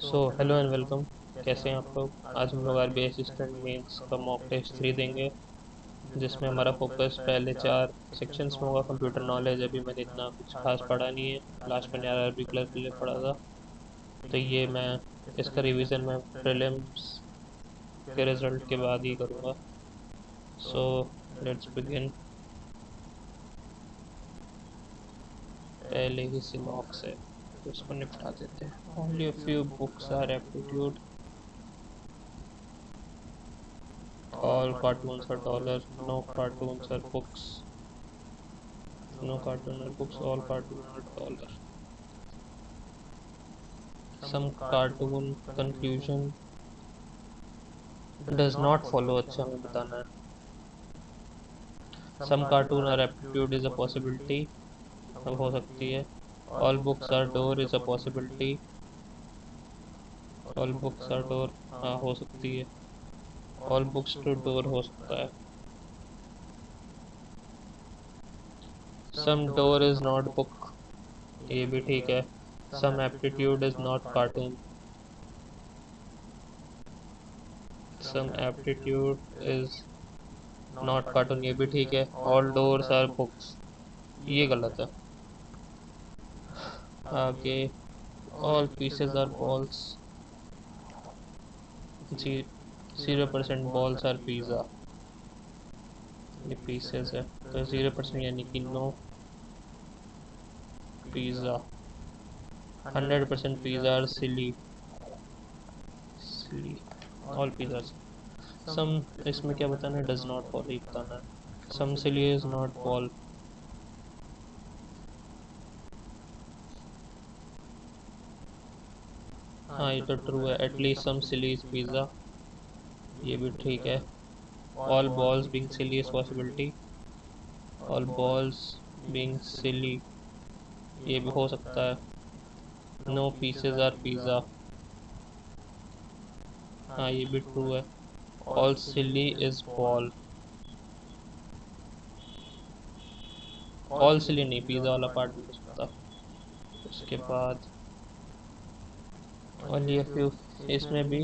Hello and welcome. कैसे हैं आप लोग? आज हम लोग आरबीआई असिस्टेंट मेंस का मॉक टेस्ट 3 देंगे, जिसमें हमारा फोकस पहले 4 सेक्शंस में होगा। कंप्यूटर नॉलेज अभी मैंने इतना कुछ खास पढ़ा नहीं है, लास्ट मैंने आरआरबी क्लर्क के लिए पढ़ा था। तो ये मैं इसका रिवीजन मैं प्रीलिम्स के रिजल्ट के बाद ही करूँगा। So let's begin. पहले ही सिमॉक्स है तो इसको निपटा देते हैं। Only a few books are aptitude, all cartoons are dollar, no cartoons are books. No cartoon or books, all cartoon are dollar. Some cartoon conclusion does not follow, अच्छा हमें बताना है। Some cartoon or aptitude is a possibility, अब हो सकती है। All books are door is a possibility, all books are door, हाँ हो सकती है। All books to door हो सकता है। Some door is not book, ये भी ठीक है। Some aptitude is not cartoon, some aptitude is not cartoon, ये भी ठीक है। ऑल डोर्स आर बुक्स, ये गलत है। आगे, all pieces are balls, 0% balls are pizza, ये पीसेज है तो 0% यानी कि no pizza. 100% pizza are silly, silly, all pizza. Some, इसमें क्या बताना है? डज नॉट फॉलो ही बताना है। Some silly is not ball, हाँ ये तो ट्रू है। At least some silly is pizza, ये भी ठीक है। All balls being silly is possibility, all balls being silly, ये भी हो सकता है। नो पीसेज आर पिज्जा, हाँ ये भी ट्रू है। All silly is ball, all silly नहीं, पिज्जा वाला पार्ट भी हो सकता। उसके बाद ओनली अ फ्यू, इसमें भी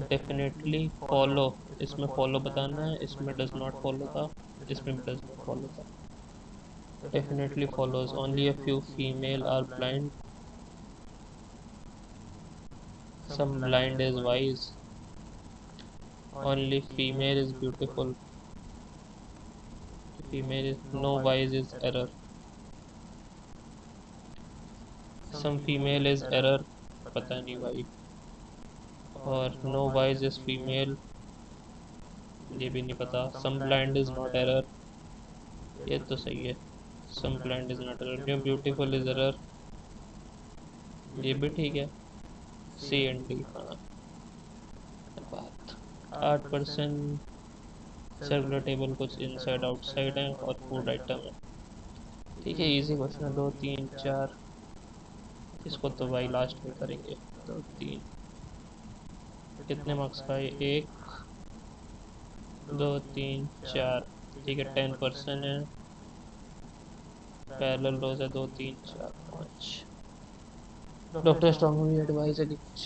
डेफिनेटली फॉलो, इसमें फॉलो बताना है, इसमें डज नॉट फॉलो था, इसमें भी डज नॉट फॉलो था। Definitely follows. Only a few female are blind, some blind is wise, only female is beautiful, female is no wise is error, some female is error, पता नहीं भाई। और no wise is female, ये भी नहीं पता। Some blind is not error, ये तो सही है। Some blind is not error. New beautiful is error, ये भी ठीक है। सी एंड डी, हाँ। बात 8% सर्कुलर टेबल कुछ इनसाइड आउटसाइड है और फूड आइटम है। ठीक है, इजी क्वेश्चन है। 2 3 4, इसको तो भाई लास्ट में करेंगे। 2 3, कितने मार्क्स का है? 1 2 3 4, ठीक है। 10% है। पैरेलल रोज है 2 3 4 5। Doctor strongly advise against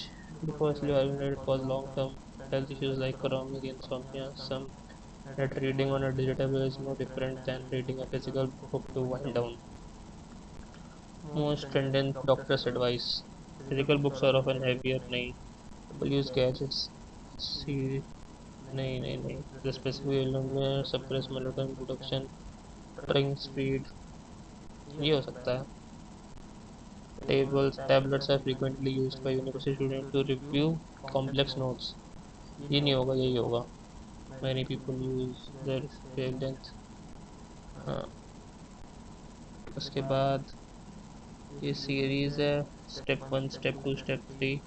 firstly originate cause long-term health issues like chronic insomnia. Some that reading on a digital is no different than reading a physical book to wind down. Most stringent doctor's advice. Physical books are often heavier. नहीं, people use gadgets. See, नहीं नहीं नहीं, the specific illness में suppress melatonin production, brain speed, ये हो सकता है। Tablets are frequently used by university students to review complex notes, ये नहीं होगा, यही होगा। Many people use their wavelength, हाँ। उसके बाद ये सीरीज है, स्टेप 1 स्टेप 2 स्टेप 3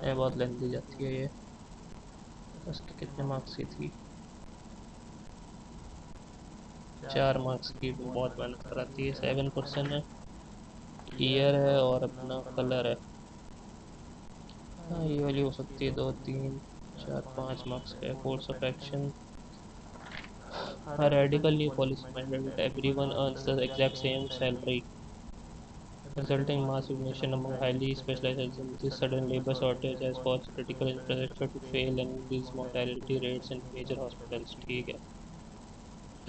है, बहुत लेंथी जाती है ये। उसके कितने मार्क्स की थी? 4 मार्क्स की, बहुत मेहनत कराती है। 7% है। ईयर है और अपना कलर है, हाँ ये वाली हो सकती है। 2 3 4 5 मार्क्स का है। Course of action, a radical new policy mandated that everyone earns the exact same salary, resulting mass resignation among highly specialized agencies, sudden labor shortage has caused critical infrastructure to fail and increased mortality rates in major hospitals. ठीक है.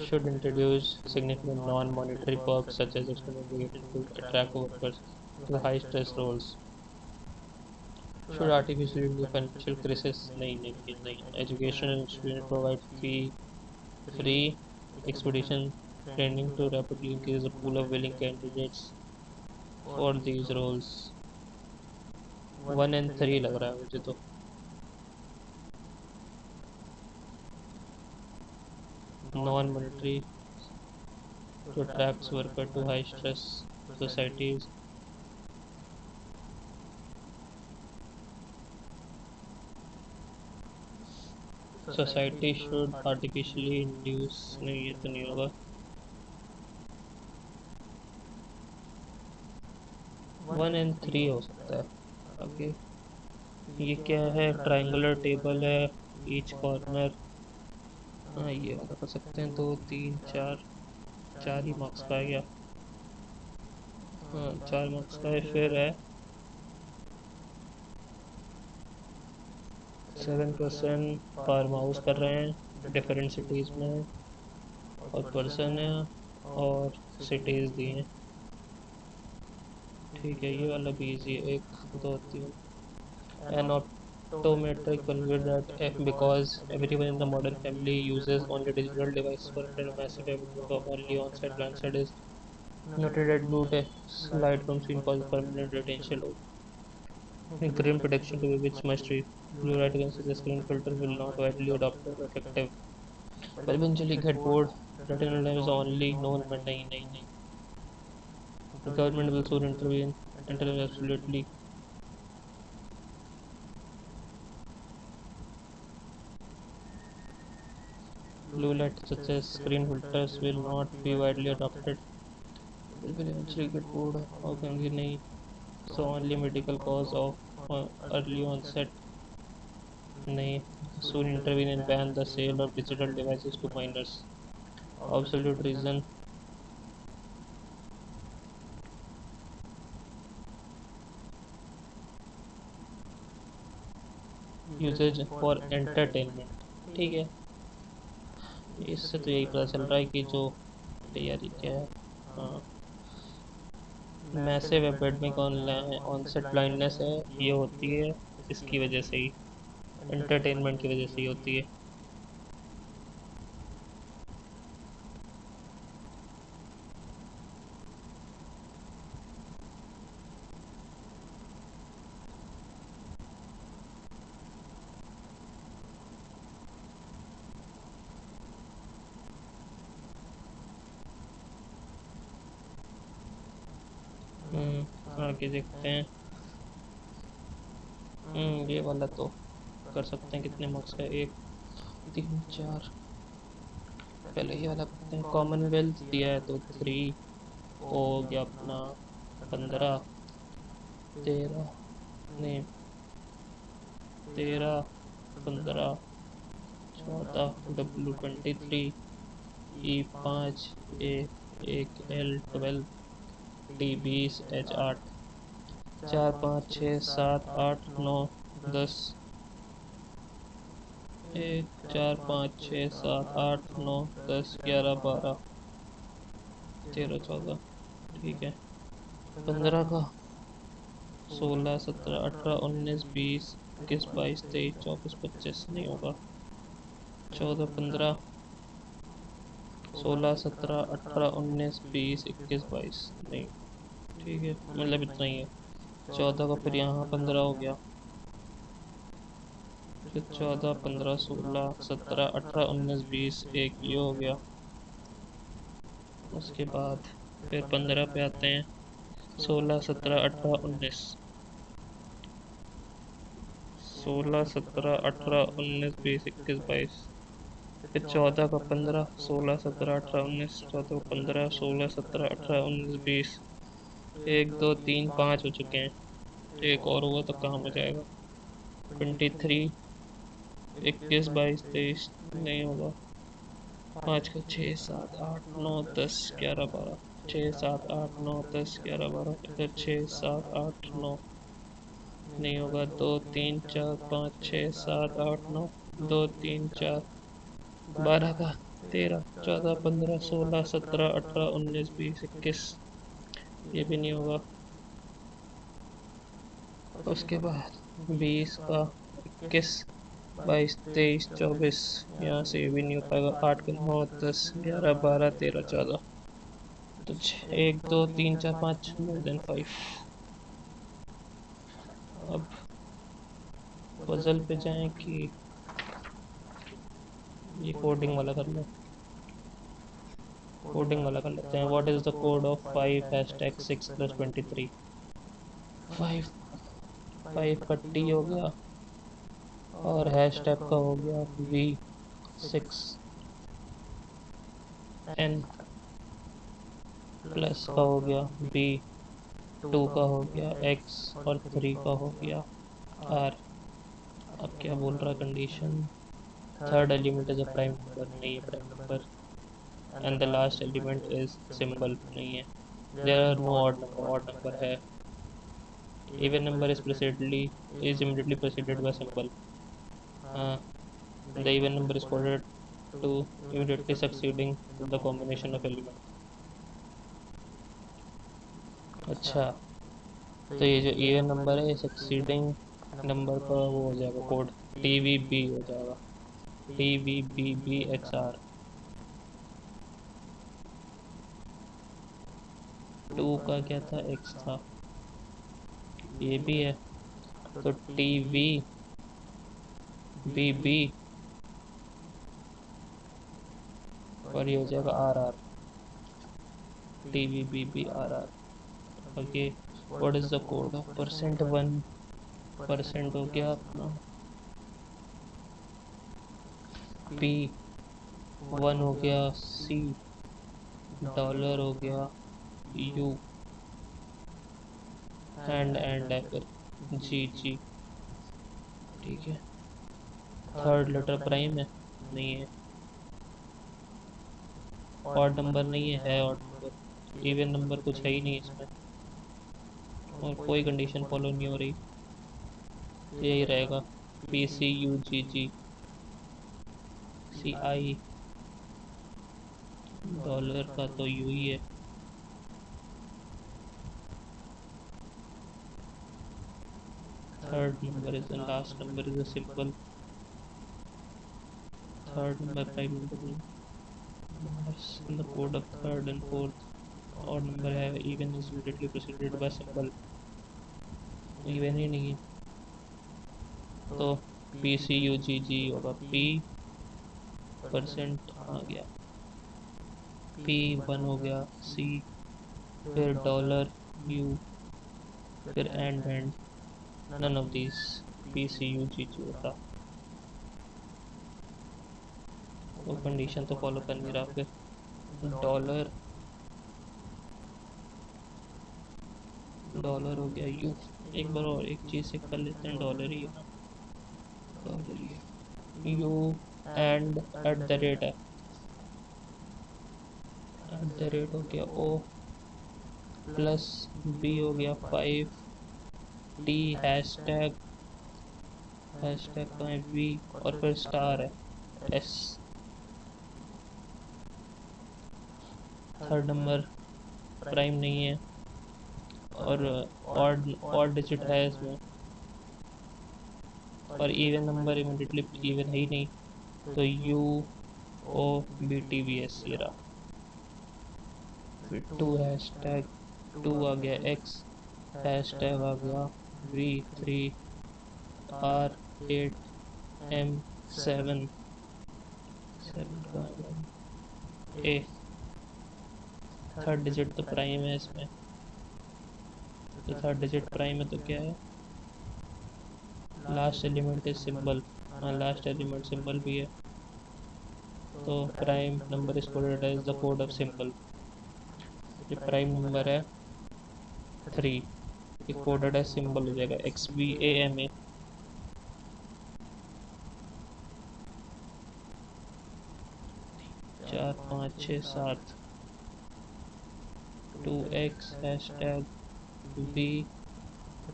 Should introduce significant non-monetary perks such as extended vacation to attract workers to the high-stress roles. Should artificially relieve financial crisis? नहीं. Educational institutions provide free expedition training to rapidly increase the pool of willing candidates for these roles. 1 and 3 लग रहा है मुझे तो. Non-monetary to attract worker to high-stress societies. Society should artificially induce. नहीं, ये तो नहीं होगा. 1 and 3 हो सकता है. ओके. ये क्या है? ट्रायंगुलर टेबल है. Each corner. हाँ, ये वाला कर सकते हैं. 2 3 4. 4 ही मार्क्स का है क्या? हाँ, 4 मार्क्स का है. फिर है 7% फार्म हाउस कर रहे हैं डिफरेंट सिटीज़ में, और पर्सन है, और सिटीज़ दी हैं. ठीक है, ये वाला भी इजी है. 1 2 3. An optometric conveyed that because everyone in the modern family uses only digital devices for internet, massive evidence of early onset blindness is noted that blue text light from screen causes permanent retention loss. Green protection to be which must be blue light against the screen filter will not widely adopted or effective. But eventually get bored. Retinal damage is only known but नहीं. The government will soon intervene absolutely. Blue light such as screen filters will not be widely adopted. Will eventually get bored. How can we नहीं? So only medical cause of early onset. नहीं. Soon intervene and ban the sale of digital devices to minors. Absolute reason. Usage for entertainment. ठीक है. इससे तो यही पता चल रहा है कि जो तैयारी क्या है. हाँ. मैसिव एपिडेमिक ऑनसेट ब्लाइंडनेस है. ये होती है इसकी वजह से ही, एंटरटेनमेंट की वजह से ही होती है. आगे देखते हैं. ये वाला तो कर सकते हैं. कितने मार्क्स का है? 1 3 4. पहले ये वाला करते हैं. कॉमनवेल्थ दिया है तो 3 हो गया अपना. 15 13 नहीं 13 15 14. W23 E5 A1L12 D20 H8. 4 5 6 7 8 9 10. 1 4 5 6 7 8 9 10 11 12 13 14. ठीक है. 15 का 16 17 18 19 20 21 22 23 24 25 नहीं होगा. 14 15 16 17 18 19 20 21 22 नहीं. ठीक है, मतलब इतना ही है. 14 का फिर यहाँ 15 हो गया. फिर 14 15 16 17 18 19 20 एक ये हो गया. उसके बाद फिर 15 पे आते हैं. 16 17 18 19. 16 17 18 19 20 21 22. फिर 14 का 15 16 17 18 19. 14 का 15 16 17 18 19 20. 1 2 3 5 हो चुके हैं. एक और हुआ तो काम हो जाएगा. 23 21 22 23 नहीं होगा. 5 का 6 7 8 9 10 11 12 6 7 8 9 10 11 12 इधर 6 7 8 9 नहीं होगा। 2 3 4 5 6 7 8 9 2 3 4 12 का 13 14 15 16 17 18 19 20 21 ये भी नहीं होगा। उसके बाद 20 का 21 22 23 24 यहाँ से ये भी नहीं हो पाएगा। 8 का 9 10 11 12 13 14 तो 1 2 3 4 5 मोर देन 5। अब पजल पे जाएं कि ये कोडिंग वाला कर ले। कोडिंग वाला कर लेते हैं। What is the code of 5 hashtag 6 plus 23? 5 5 का टी हो गया और हैशटैग का हो गया वी 6 एन प्लस का हो गया बी 2 का हो गया एक्स और 3 का हो गया आर। अब क्या बोल रहा condition? Third element is a prime number, नहीं है prime number. And the last element is symbol, नहीं है। There are no odd number, odd number है। Even number is immediately preceded by symbol. हाँ, the even number is coded to immediately succeeding the combination of element। अच्छा, तो ये जो even number है ये सक्सीडिंग नंबर का वो हो जाएगा कोड, टी वी बी हो जाएगा, T V B B X R. 2 का क्या था? एक्स था, ये भी है। तो टी वी बी बी और ये हो जाएगा R R, T V B B R R. Okay, what is the code of %1? Percent हो गया अपना पी, 1 हो गया सी, डॉलर हो गया यू, एंड है फिर जी जी। ठीक है। थर्ड लेटर प्राइम है? नहीं है। ऑड नंबर नहीं है, ऑड नंबर। इवन नंबर कुछ है ही नहीं इसमें और कोई कंडीशन फॉलो नहीं हो रही, यही रहेगा P C U G G C I. Dollar का तो यू ही है। Third number is the last number is a symbol. Third number prime number नहीं। in the code of third and fourth odd number है, even is immediately preceded by symbol। even ही नहीं है तो P C U G जी होगा। P percent आ गया, P 1 हो गया C, फिर डॉलर यू, फिर and none of these P C U G G होता। वो कंडीशन तो फॉलो कर नहीं रहा। फिर डॉलर, डॉलर हो गया यू। एक बार और एक चीज़ से कर लेते हैं, डॉलर ही है ना, डॉलर ही है। You and at the rate है, एट द रेट हो गया ओ, प्लस बी हो गया 5, टी हैशटैग, हैशटैग का है वी और फिर स्टार है एस। थर्ड नंबर प्राइम नहीं है और ऑड डिजिट है इसमें, और इवन नंबर इमीडिएटली इवन है ही नहीं, तो U O B T V S ये रहा। फिर 2 हैशटैग 2 आ गया एक्स, हैशटैग आ गया वी 3 आर 8 एम 7 7 का ए। थर्ड डिजिट तो प्राइम है इसमें, तो थर्ड डिजिट प्राइम है तो क्या है? Last element is symbol. हाँ, लास्ट एलिमेंट सिंबल भी है, तो prime number is coded as the code of symbol. ये प्राइम नंबर है 3, ये कोडेड एज सिंबल हो जाएगा X B A M A. 4 5 6 7 2x hashtag v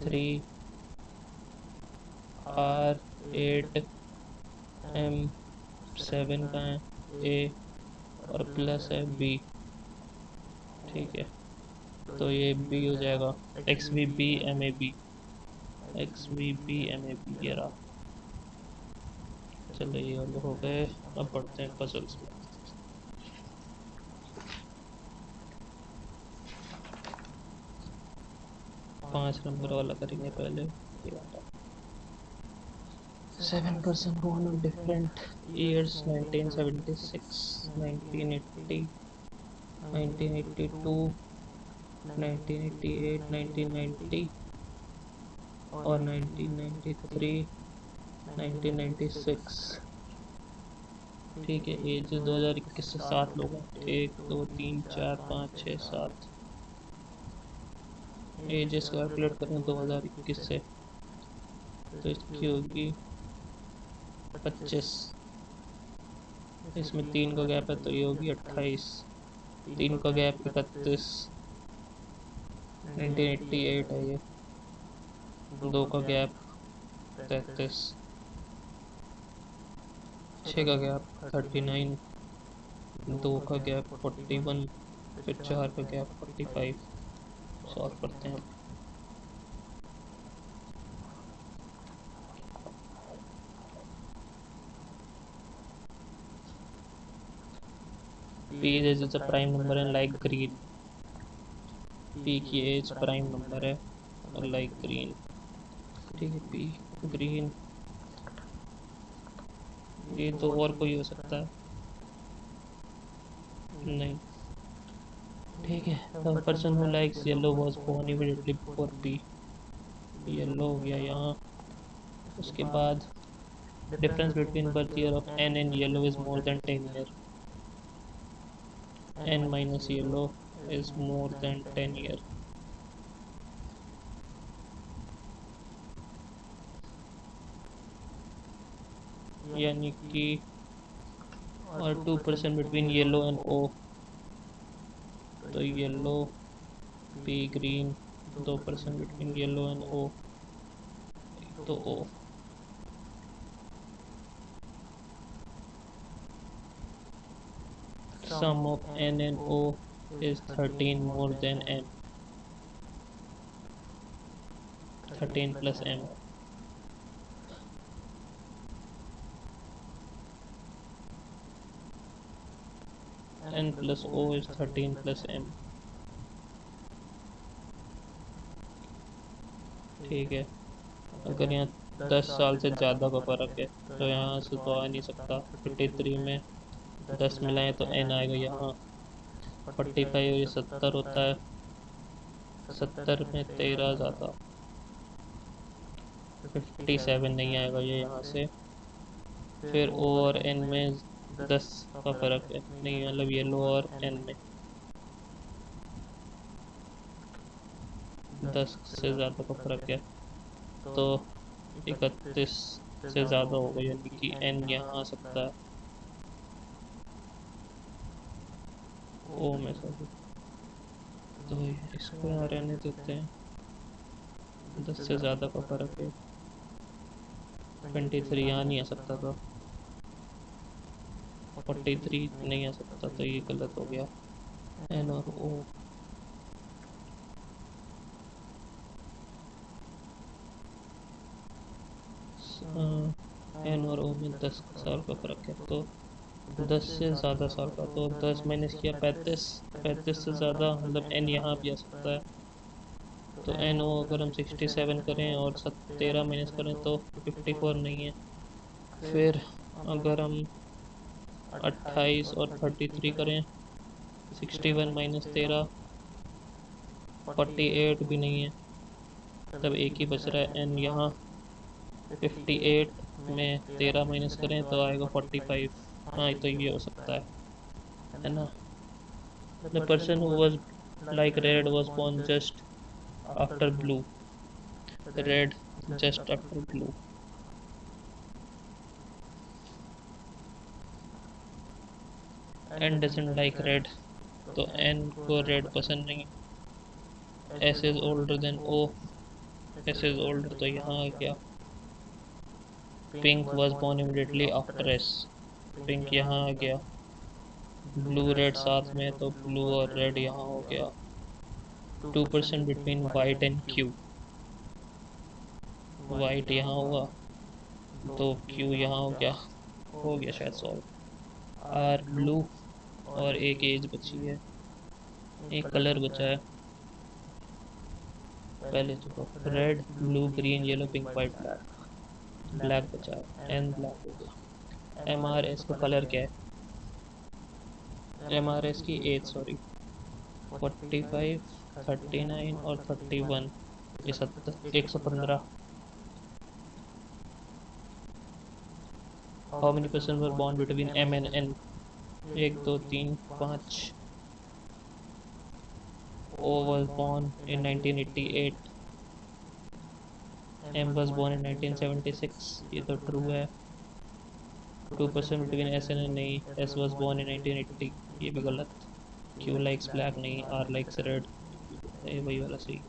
3 r 8 m 7 का है a और प्लस है b। ठीक है, तो ये b हो जाएगा X V B M A B, X V B M A B ये रहा। चलो ये वाले हो गए, अब बढ़ते हैं पजल्स में। 5 नंबर वाला करेंगे पहले, ये वाला। 7 person born on different years: 1976, 1980, 1982, 1988, 1990 और 1993, 1996। ठीक है, एज 2021 से 7 लोग हैं, 1 2 3 4 5 6 7। एजेस कैलकुलेट करें 2021 से, तो इसकी होगी 25। इसमें 3 का गैप है तो ये होगी 28। 3 का गैप 31, 1988 है ये। 2 का गैप 33, 6 का गैप 39, 2 का गैप 41, फिर 4 का गैप 45। सॉल्व करते हैं। P is a prime number and like green। P की एज प्राइम नंबर है और लाइक ग्रीन। ठीक है, P ग्रीन। ये तो और कोई हो सकता है? नहीं। ठीक है, the person who likes yellow was born immediately before P। Yellow हो गया यहाँ। उसके बाद difference between birth year of N and yellow is more than 10 year. N minus yellow is more than 10 year। यानी कि और 2% बिटवीन येलो एंड ओ, तो yellow P green, 2% between yellow and O, तो O. Sum of N and O is 13 more than M, 13 plus M. N plus O is 13 plus M. ठीक है, अगर यहाँ 10 साल से ज़्यादा का फ़र्क है तो यहाँ से तो आ नहीं सकता। 53 में 10 मिलाएं तो n आएगा यहाँ। 45 ये 70 होता है, 70 में 13 ज़्यादा, 57 नहीं आएगा ये यहाँ से। फिर ओ और n में 10 का फ़र्क है, नहीं मतलब येलो और n में 10 से ज़्यादा का फ़र्क है, तो 31 से ज़्यादा होगा, यानी कि n यहाँ आ सकता है ओ में से। तो इसको यहाँ रहने देते हैं, 10 से ज़्यादा का फ़र्क है। 23 यहाँ नहीं आ सकता था, 43 नहीं आ सकता, तो ये गलत हो गया। एन और ओ, एन और ओ में 10 साल का फ़र्क है, तो 10 से ज़्यादा साल का, तो 10 माइनस किया 35, 35 से ज़्यादा मतलब एन यहाँ भी आ सकता है। तो एन ओ अगर हम 67 करें और 13 माइनस करें तो 54 नहीं है। फिर अगर हम 28 और 33 करें, 61 माइनस 13, 48 भी नहीं है, तब एक ही बच रहा है एन यहाँ। 58 में 13 माइनस करें तो आएगा 45। हाँ, तो ये हो सकता है ना। The person who was like red was born just after blue, red just after blue. N doesn't like red, तो एन को रेड पसंद नहीं। S is older than O, S is older तो यहाँ आ गया। Pink was born immediately after S, pink यहाँ आ गया। ब्लू रेड साथ में तो ब्लू और रेड यहाँ हो गया। 2% between white and Q, white यहाँ हुआ तो क्यू यहाँ हो गया शायद सॉल्व। आर ब्लू और एक एज बची है, एक कलर बचा है। पहले तो red blue green yellow pink white black, black बचा है, एन ब्लैक हो गया। एम आर एस का कलर क्या है? एम आर एस की एज सॉरी 45, 39 और 31, ये 115। How many person were born between M and N? 1 2 3 5। O was born in 1988, M was born in 1976, ये तो ट्रू है। 2% बिटवीन एस एंड एन नहीं, S was born in 1980, ये भी गलत। Q likes black नहीं, R likes red, ये वही वाला सही।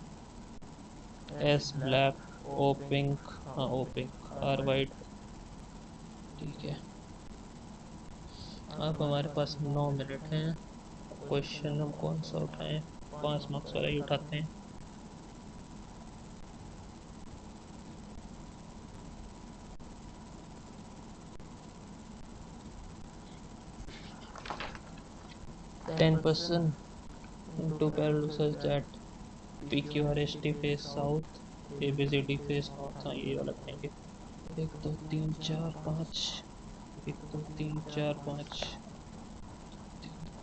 S black, O pink, हाँ O pink, R white, ठीक है। अब हमारे पास 9 मिनट हैं। क्वेश्चन हम कौन सा उठाएं? 5 मार्क्स वाला ही उठाते हैं। Ten person into parallel such that PQRST face south, ABCD face north, हाँ ये वाला करेंगे। 1 2 3 4 5, 1 2 3 4 5,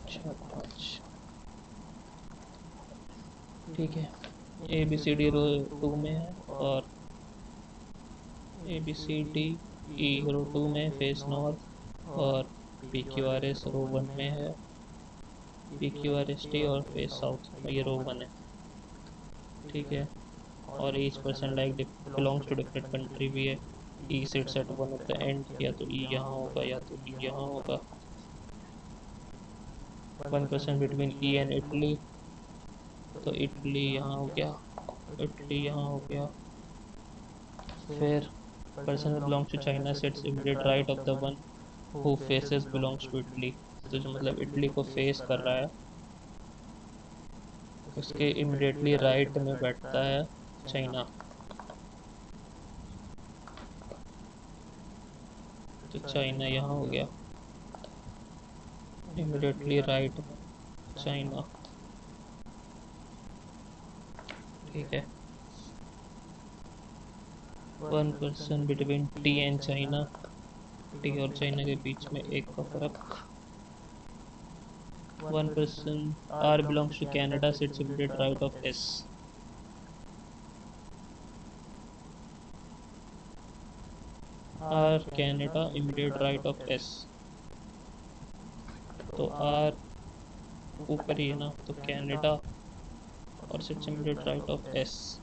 4 5, ठीक है। ABCD रो 2 में है और ABCD E रो 2 में फेस नॉर्थ, और PQRS रो 1 में है, PQRST और फेस साउथ, ये रो 1 है, ठीक है। और each person like belongs to different country भी है। E sits at one of the end, या तो ई यहाँ होगा या तो ई यहाँ होगा। 1% बिटवीन ई एंड इटली, तो इटली यहाँ हो गया, इटली यहाँ हो गया। फिर person belongs to China sits immediate right of the one who faces belongs to Italy, तो जो मतलब इटली को फेस कर रहा है उसके इमीडिएटली राइट में बैठता है चाइना, तो चाइना यहाँ हो गया, इमीडिएटली राइट में चाइना, ठीक है। 1% between T and China, T और चाइना के बीच में एक का फर्क। 1% R belongs to Canada sits immediate right of S, R Canada immediate right of S, तो आर ऊपर ही है ना, तो कैनेडा और sits immediate right of S.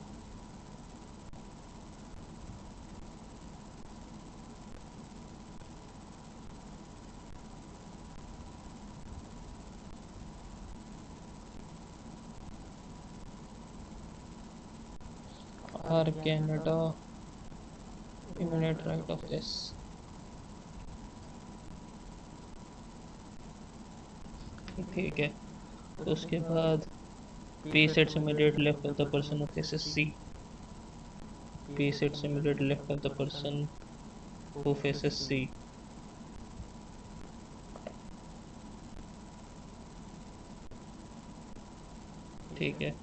R Canada immediate right of S, ठीक है। तो उसके बाद P sits immediate left of the person who faces C, P sits immediate left of the person who faces C, ठीक है।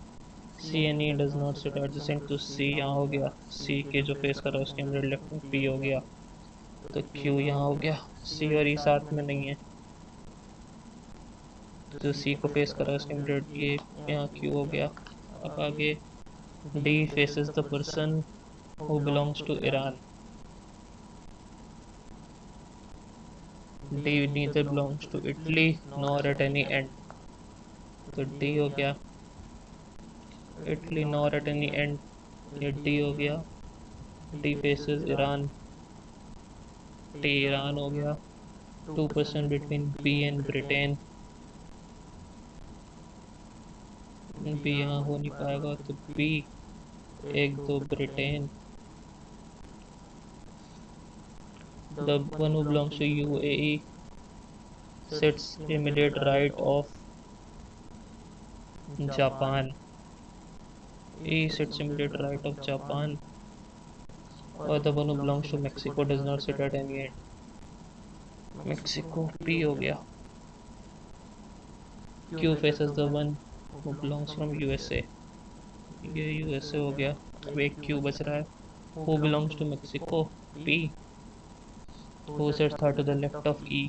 C and E does not sit adjacent to C, यहाँ हो गया। C के जो फेस कर रहा है उसके इमीडिएट लेफ्ट में P हो गया, तो Q यहाँ हो गया। C और E साथ में नहीं है, जो C को फेस कर रहा है उसके इमीडिएट ये यहाँ Q हो गया। अब आगे D faces the person who belongs to Iran, D neither belongs to Italy nor at any end, तो D हो गया, Italy nor at any end, ये D हो गया। D faces Iran, T Iran हो गया। 2% between B and Britain, B यहाँ हो नहीं पाएगा, तो बी। एक दो Britain. The one who belongs to UAE sits immediate right of Japan. E sits immediate right of Japan, or the one who belongs to Mexico does not sit at any end। Mexico P हो गया। Q faces the one who belongs from USA। ये USA हो गया। अब एक Q बच रहा है। Who belongs to Mexico P। Who sits third to the left of E।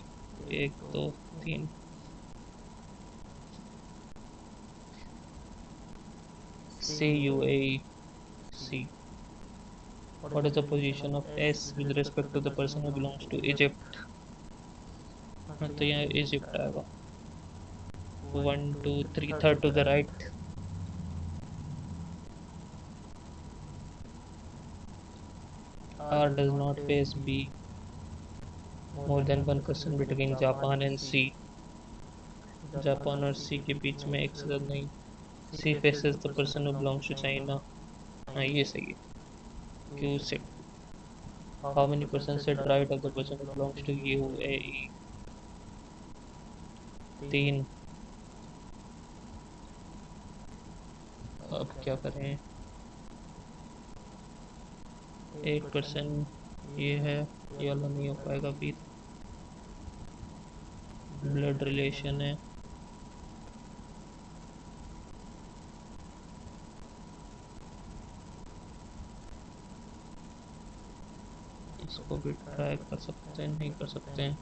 एक दो तीन। C UAE C। What is the position of S with respect to the person who belongs to Egypt। हाँ तो यहाँ Egypt आएगा। 1 2 3 third to the right। R does not face B। more than one person between Japan and C। Japan और C के बीच में एक से ज्यादा नहीं। C faces the person who belongs to China। हाँ ये सही है। Q sit। how many person sit right of the person who belongs to UAE। 3। अब क्या करें। 8% ये है। ये वाला नहीं हो पाएगा फिर। ब्लड रिलेशन है। इसको भी ट्राई कर सकते हैं, नहीं कर सकते हैं।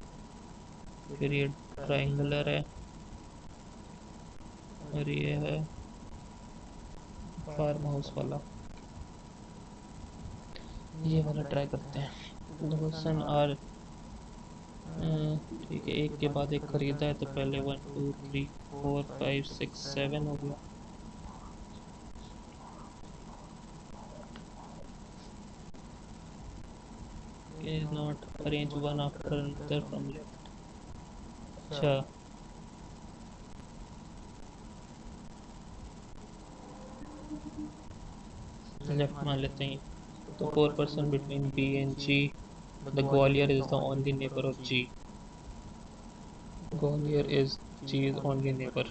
फिर ये ट्राइंगुलर है और ये है फार्म हाउस वाला। ये वाला ट्राई करते हैं। The person R. ठीक है, एक के बाद एक खरीदा है तो पहले 1 2 3 4 5 6 7 हो गया। is not arrange one after another from left। अच्छा, लेफ्ट मान लेते हैं। तो 4% between B and G। The Gwalior is the only neighbor of G। Gwalior is G's only neighbor।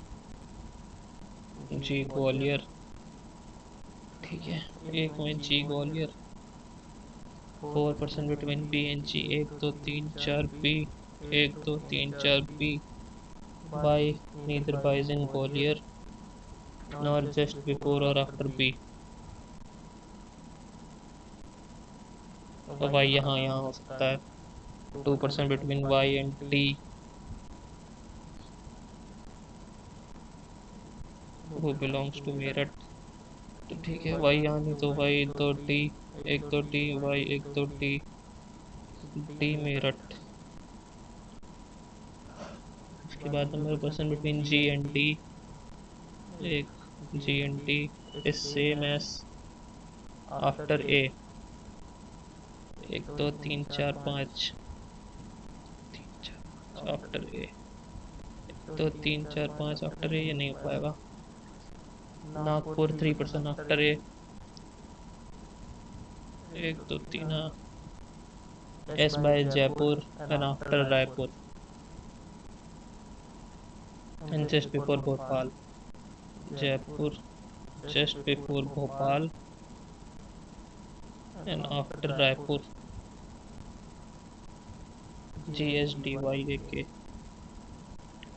G Gwalior. ठीक है, एक में G Gwalior. 4% between B and G। 1 2 3 4 B। 1 2 3 4 B। Y neither by is in Gwalior nor just before or after B। तो Y यहाँ यहाँ हो सकता है। 2% between Y and T। who belongs to Meerut. तो ठीक है, Y यहाँ नहीं तो Y 1 2 T। 1 2 T Y 1 2 T D Meerut. उसके बाद number person between G and D। एक G and D is same as after A। 1 2 3 4 5 after A. 1 2 3 4 5 after A, ये नहीं हो पाएगा। Nagpur 3% after A. 1 2 3 S by Jaipur and after Raipur and just before Bhopal. Jaipur just before Bhopal and after Raipur। GSDYAK।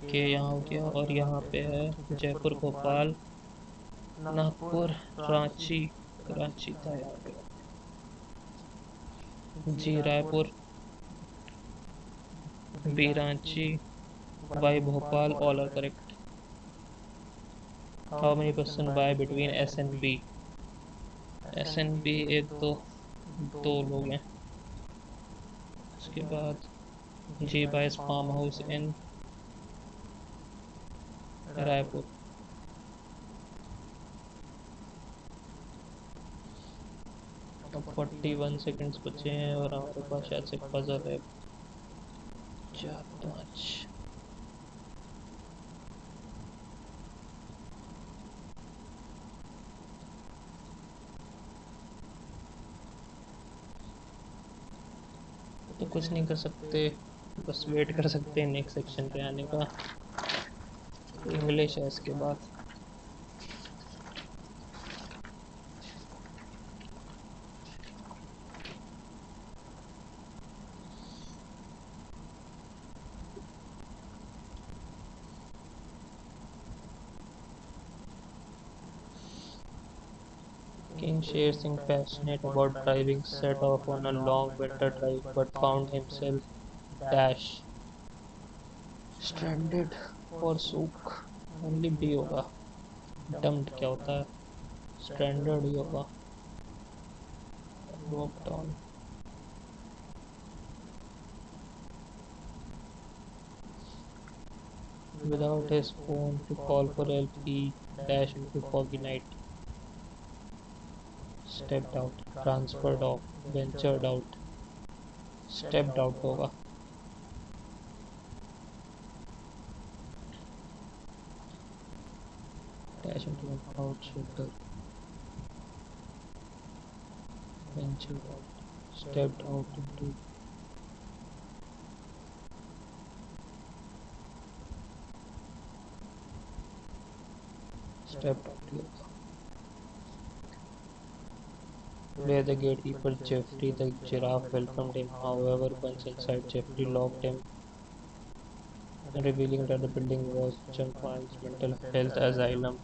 के यहाँ हो गया और यहाँ पे है जयपुर भोपाल नागपुर रांची। कराची था यहाँ पे। G Raipur B Ranchi Y Bhopal, all are correct. How many person by between S and B. S and B एक दो दो लोग हैं। उसके बाद जी बाइस फार्म हाउस इन रायपुर। अब 41 सेकंड्स बचे हैं और हमारे पास शायद से पजल है। 4 5। तो कुछ नहीं कर सकते, बस वेट कर सकते हैं नेक्स्ट सेक्शन के आने का। इंग्लिश है इसके बाद। King Sher Singh, passionate about driving, set off on a long winter drive but found himself dash stranded for sook। Only B होगा। डम्प्ड क्या होता है? स्ट्रैंडर्ड ही होगा। Rope down. Without his phone to call for help, he dashed into foggy night, stepped out, transferred off, ventured out, stepped out होगा। Dash into a cloud shelter, ventured out, stepped out into stepped out होगा। Where the gatekeeper Jeffrey the giraffe welcomed him. However, once inside, Jeffrey locked him, revealing that the building was Chimpanzee's mental health asylum.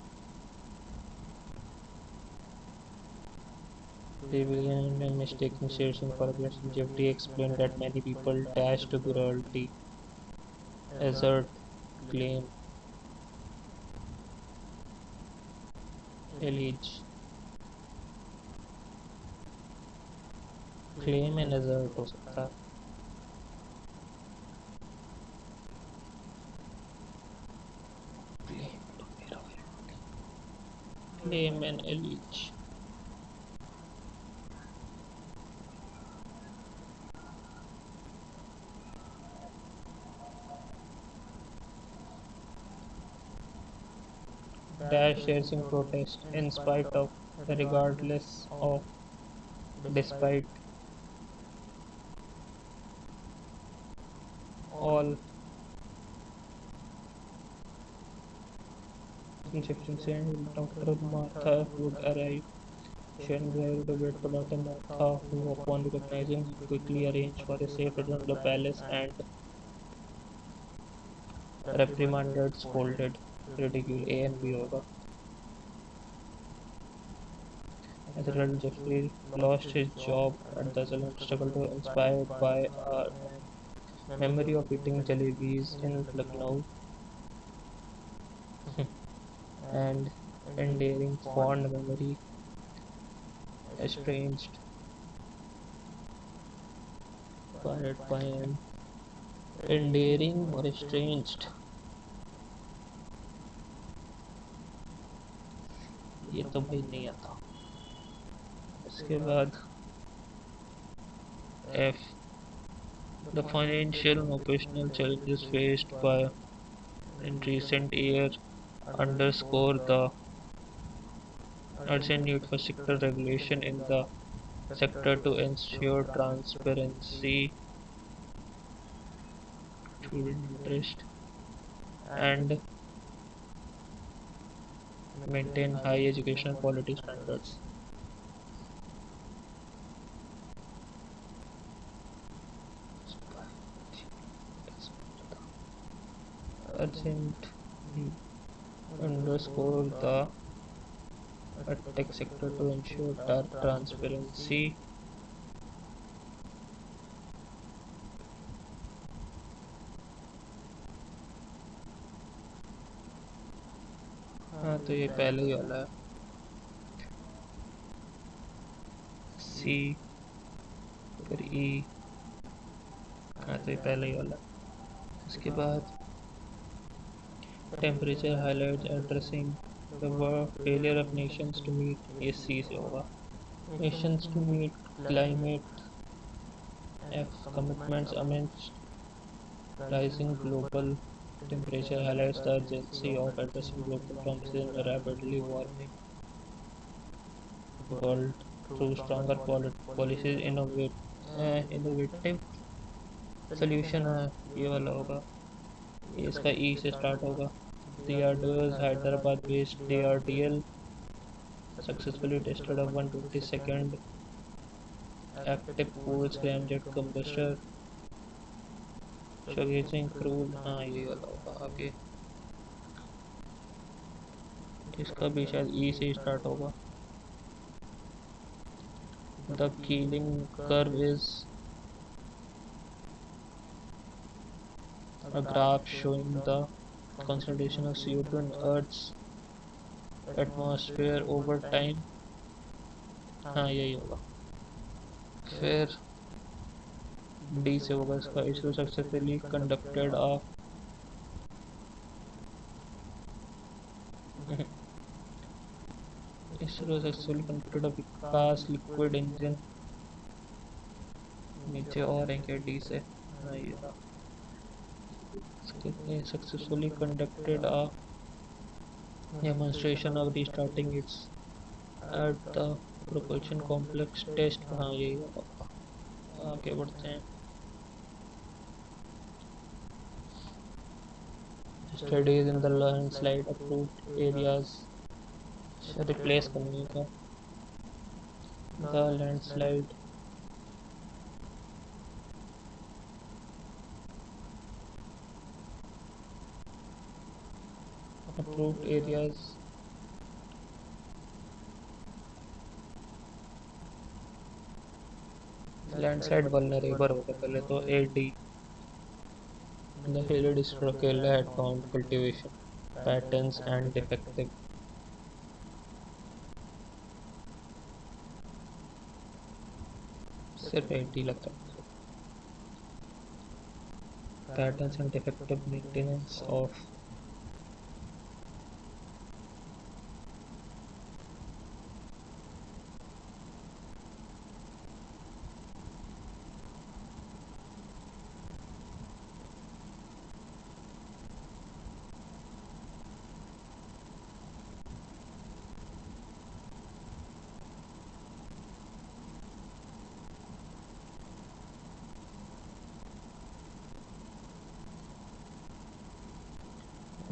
They began mistaking Sher Singh for a blessing. Jeffrey explained that many people dash to cruelty, assert, claim, allege, claim and assert हो सकता है। Claim तो मेरा है। Claim and allege। Dash Sher Singh protest in spite of, regardless of, despite all Jefferson's and Dr. Martha would arrive. Sharon decided to wait for Dr. Martha, who, upon recognizing him, quickly arranged for a safe return to the palace and reprimanded, scolded, ridiculed. A and B होगा। As a result, Jeffrey lost his job at the Salon, struggled to inspired by a memory of eating jalebis in Lucknow and endearing fond memory estranged by an endearing or estranged। ये तो भाई नहीं आता। इसके बाद F, the financial and operational challenges faced by in recent year underscore the urgent need for stricter regulation in the sector to ensure transparency, student interest, and maintain high educational quality standards। Urgent underscore the tech sector to ensure transparency, हाँ तो ये पहले ही वाला है। सी फिर ई, हाँ तो ये पहले ही वाला है। इसके बाद temperature highlights addressing the failure of nations to meet, ये सी से होगा। Nations to meet climate, F commitments amidst rising global temperature highlights the urgency of addressing global problems in a rapidly warming world through stronger policies, innovative solution है, ये वाला होगा, ये इसका ई से स्टार्ट होगा। DRDO's Hyderabad based DRDL successfully tested a 122nd active cool scramjet combustor showcasing crude, हाँ ये वाला होगा आगे, इसका भी शायद ई से स्टार्ट होगा। The Keeling curve is a graph showing the concentration of CO2 in Earth's atmosphere over time, हाँ यही होगा। फिर डी से होगा इसका, ISRO successfully conducted a ISRO successfully conducted a Vikas liquid engine, नीचे और है क्या डी से, हाँ ये रहा। Successfully conducted a demonstration of restarting its at the propulsion complex test, हाँ यही होगा। आगे बढ़ते हैं। Studies in the landslide approved areas, replace करने का, the landslide approved areas, landslide vulnerable होगा पहले तो AD, the hilly district Kerala had found cultivation patterns and defective, सिर्फ AD लगता है, patterns and defective maintenance of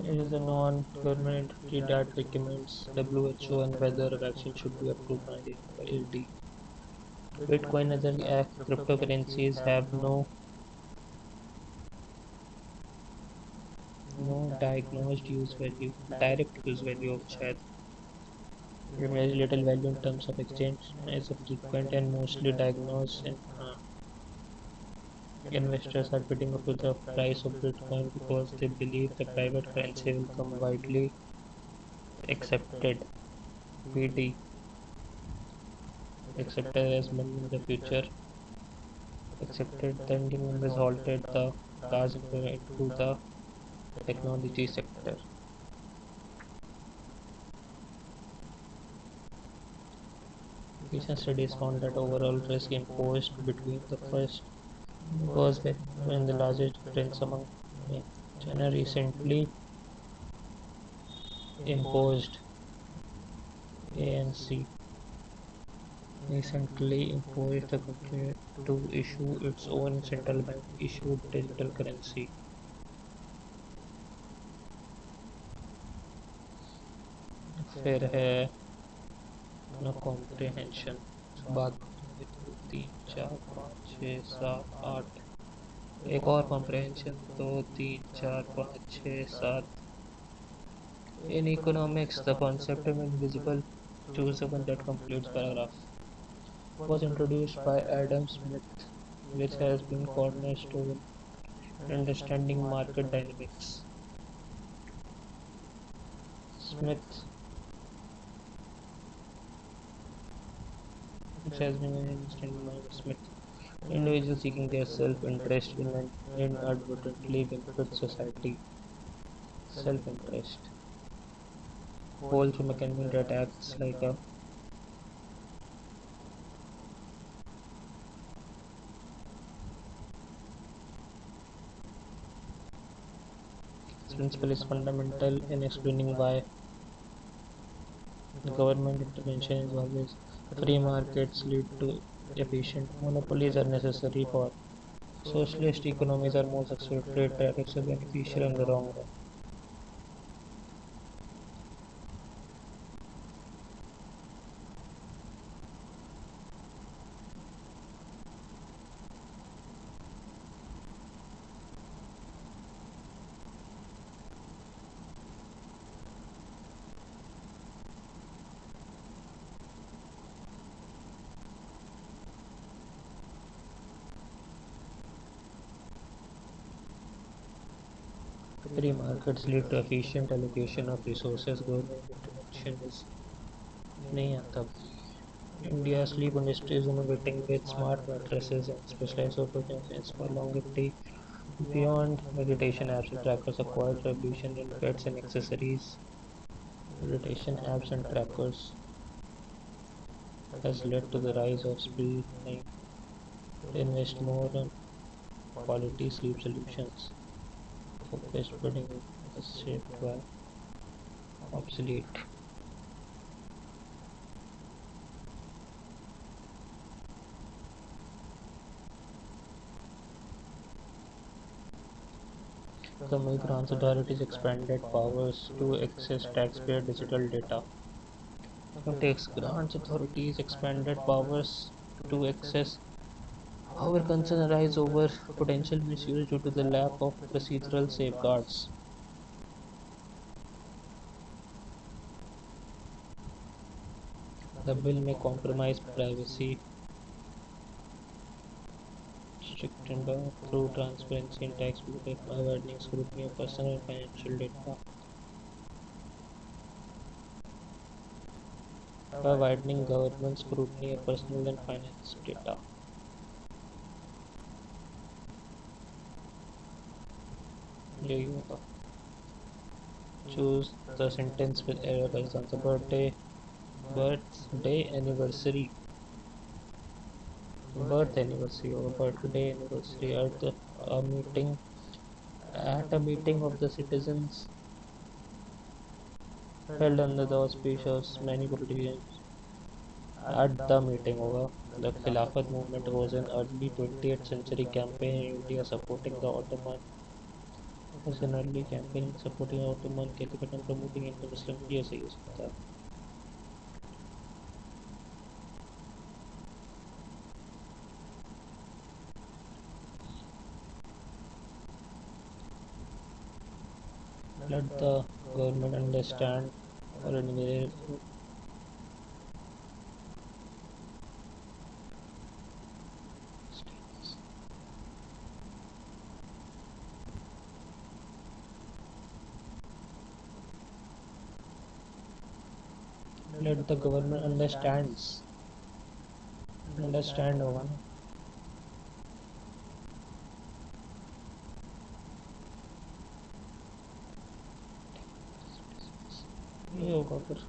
it is a non-government entity that recommends WHO on whether a vaccine should be approved by AD. Bitcoin and other cryptocurrencies have no diagnosed use value, direct use value of शायद, very little value in terms of exchange, is a frequent and mostly diagnosed, and investors are bidding up to the price of Bitcoin because they believe the private currency will become widely accepted, BD, accepted as money in the future, accepted the demand has halted the large into the technology sector. Recent studies found that overall risk imposed between the first was when the largest difference among China imposed ANC recently imposed the country to issue its own central bank issued digital currency. फिर है अपना comprehension, बात 2 3 4 5 6 7 8, एक और comprehension 2 3 4 5 6 7, in economics the concept of invisible, choose the one that completes paragraph, was introduced by Adam Smith, which has been cornerstone in understanding market dynamics. Smith, which has been an understanding market Smith. Individuals seeking their self-interest will inadvertently benefit society. Self-interest holds a mechanism that acts like a principle is fundamental in explaining why government intervention is always free markets lead to efficient monopolies are necessary for Socialist economies are more successful. Trade tariffs are beneficial in the long run. Free markets lead to efficient allocation of resources. Government intervention is नहीं आता. India's sleep industry is innovating with smart mattresses and specialized operations for longevity. Beyond meditation apps, trackers a quiet revolution in pets and accessories. Meditation apps and trackers has led to the rise of sleep time. Invest more in quality sleep solutions. Focused building is shaped by obsolete. The Migrants Authority's expanded powers to access taxpayer digital data. The Tax Grants Authority's expanded powers to access. However, concern arise over potential misuse due to the lack of procedural safeguards. The bill may compromise privacy strictly through transparency in tax behavior by widening scrutiny of personal and financial data. By widening government scrutiny of personal and finance data. यही होगा. Choose the sentence with error. For example, birthday anniversary, birth anniversary or birthday anniversary a meeting at a meeting of the citizens held under the auspices of many politicians. At the meeting over, the Khilafat movement was an early 20th century campaign in India supporting the Ottoman. Was an early campaign supporting the Ottoman Caliphate and promoting inter-Muslim peace. सही हो सकता है. Let the government understand or anyway, let the government understand होगा ना. ये होगा फिर.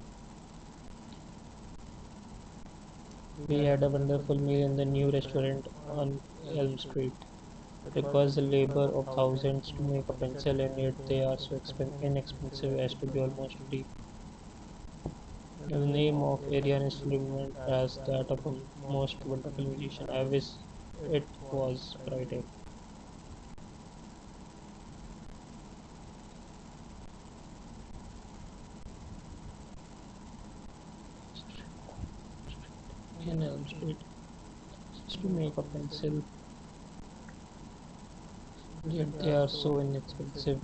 We had a wonderful meal in the new restaurant on Elm Street. It was the labor of thousands to make a pencil, and yet they are so inexpensive as to be almost free. The name of Arian is remembered as that of a most wonderful musician. I wish it was Friday. In Elm Street, just to make a pencil, yet they are so inexpensive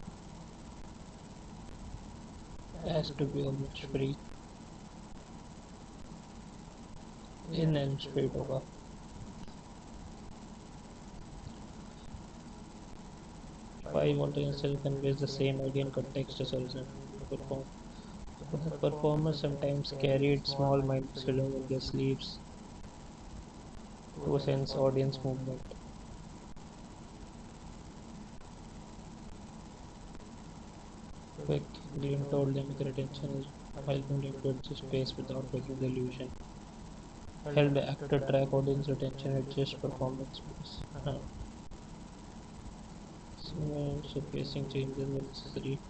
as to be almost free. In Elm Street होगा. Five alternate self conveys the same idea in context as original perform. The performers sometimes carried small mindless films in their sleeves to sense audience movement. Quick, Glenn told them their attention is helping them to adjust pace without breaking the illusion. Help the actor track audience attention, adjust performance pace. So pacing changes were necessary.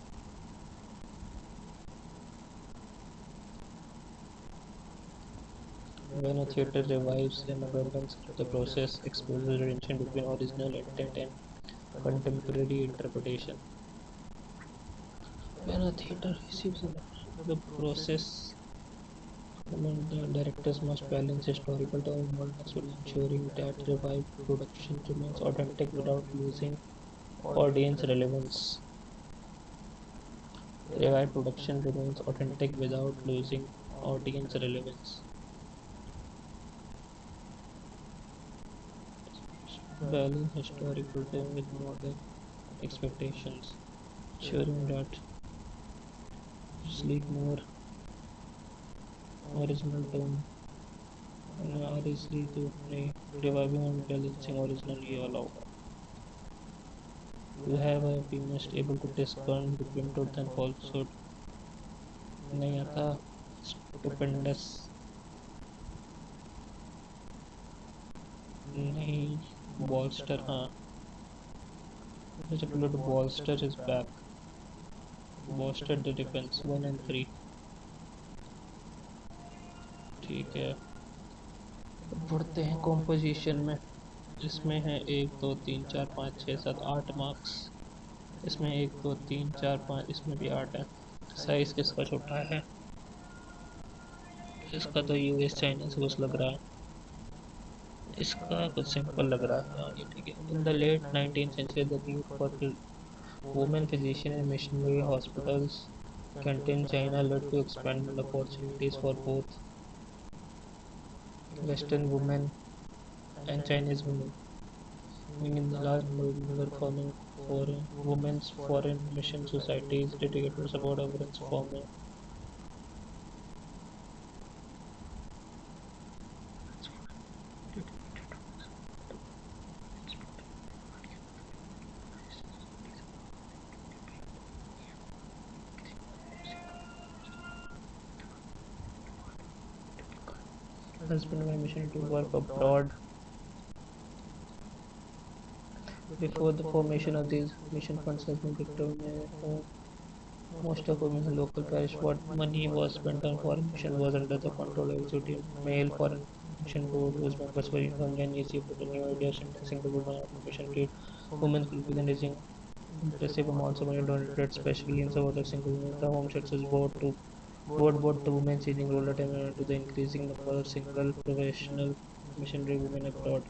When a theatre revives an abundance, the process exposes the tension between original intent and contemporary interpretation. When a theatre receives the process, the directors must balance historical timelines while ensuring that revived production remains authentic without losing audience relevance. Revived production remains authentic without losing audience relevance. Balance historical tone with modern expectations, ensuring that sleek more original tone are easily to play, reviving and balancing original ये वाला होगा. To have a pianist able to discern between truth and falsehood. नहीं आता. Stupendous. नहीं. Bolster हाँ. There's a clue to bolster is back. Bolster the defense 1 and 3. ठीक है. बढ़ते हैं कॉम्पोजिशन में. इसमें है 1 2 3 4 5 6 7 8 मार्क्स. इसमें 1 2 3 4 5 इसमें भी 8 है. साइज किसका छोटा है? इसका तो यूएस चाइना से कुछ लग रहा है. इसका कुछ सिंपल लग रहा है. हाँ ये ठीक है. In the late 19th century the need for women physician in missionary hospitals contained China led to expanded opportunities for both Western women and Chinese women. In the large number of women were forming foreign women's foreign mission societies dedicated to support women's forming. Husband my mission to work abroad. Before the formation of these mission funds has been determined, most of women in local parish what money was spent on foreign mission was under the control of executive male foreign mission board whose members were young and easy but a new idea sentencing the women on mission trade. Women could begin raising impressive amounts of money donated especially in support of single women. The home churches board the women seizing rural time to the increasing number of single professional missionary women abroad.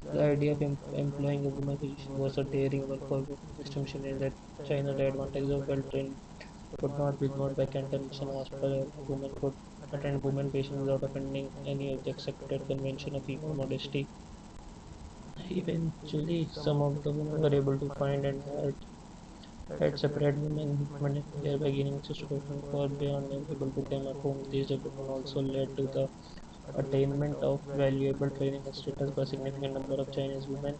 The idea of employing a woman physician was a daring one for Western missionaries that China the advantage of well-trained could not be ignored by Canton Mission Hospital. A woman could attend women patients without offending any of the accepted convention of female modesty. Eventually, some of the women were able to find and had separate women, thereby gaining situation far beyond able to them at home. These development also led to the attainment of valuable training and status by a significant number of Chinese women.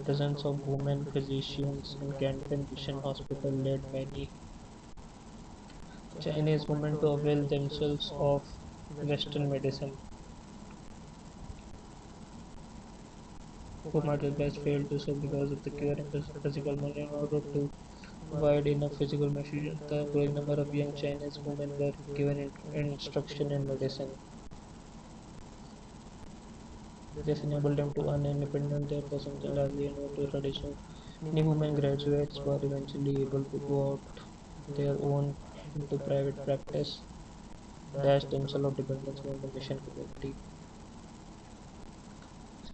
Presence of women physicians in Canton Mission Hospital led many Chinese women to avail themselves of Western medicine, who might otherwise fail to so because of the cure and physical money. In order to provide enough physical material, the growing number of young Chinese women were given instruction in medicine. This enabled them to earn independent their persons largely in to traditional. Many women graduates were eventually able to go out their own into private practice, dash themselves of dependence on the mission community.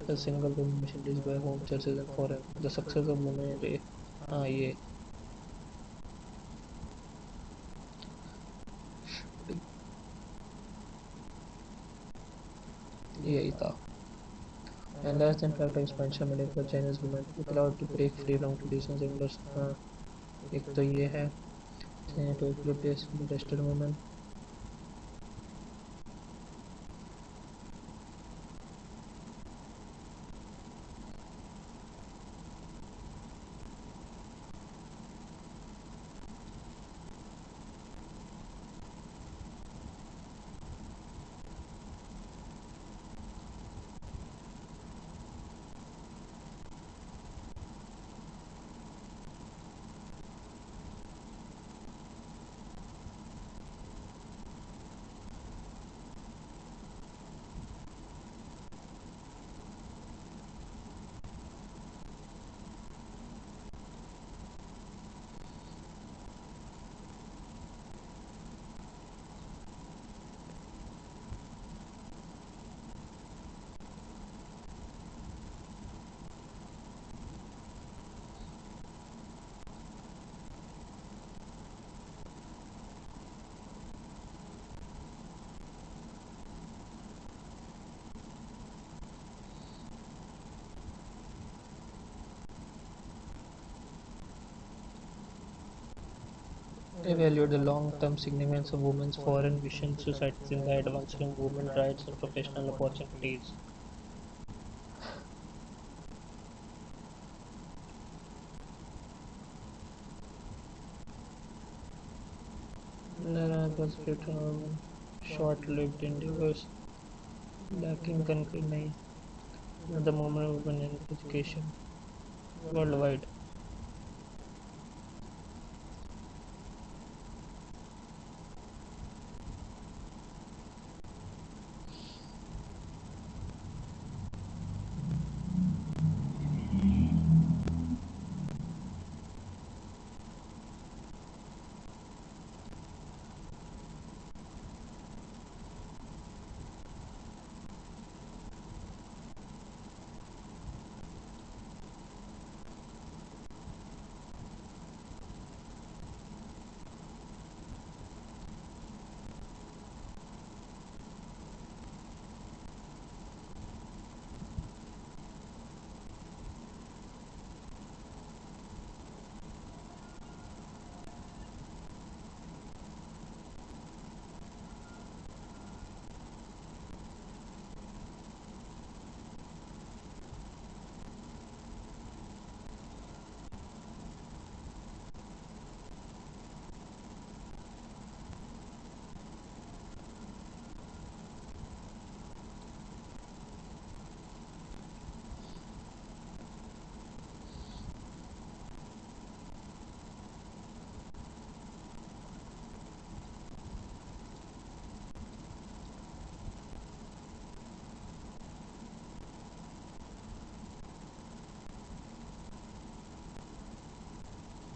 The single women missionaries by home churches and foreign. The success of women हाँ ये यही था. And less than fact expansion made for Chinese women allowed to break free from traditions and हाँ एक तो ये है to replace Western women. Evaluate the long-term significance of women's foreign mission societies in the advancing women's rights and professional opportunities. There are perspective on short-lived endeavors lacking concrete the moment of women in education worldwide.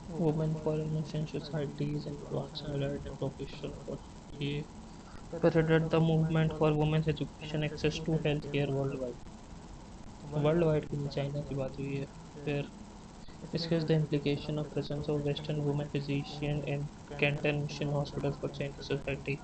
Women foreign mission societies and advancing right and professional opportunity. Spearheaded the movement for women's education access to healthcare worldwide. World की China की बात हुई है फिर discuss the implication of presence of Western women physician in Canton Mission Hospitals for Chinese society.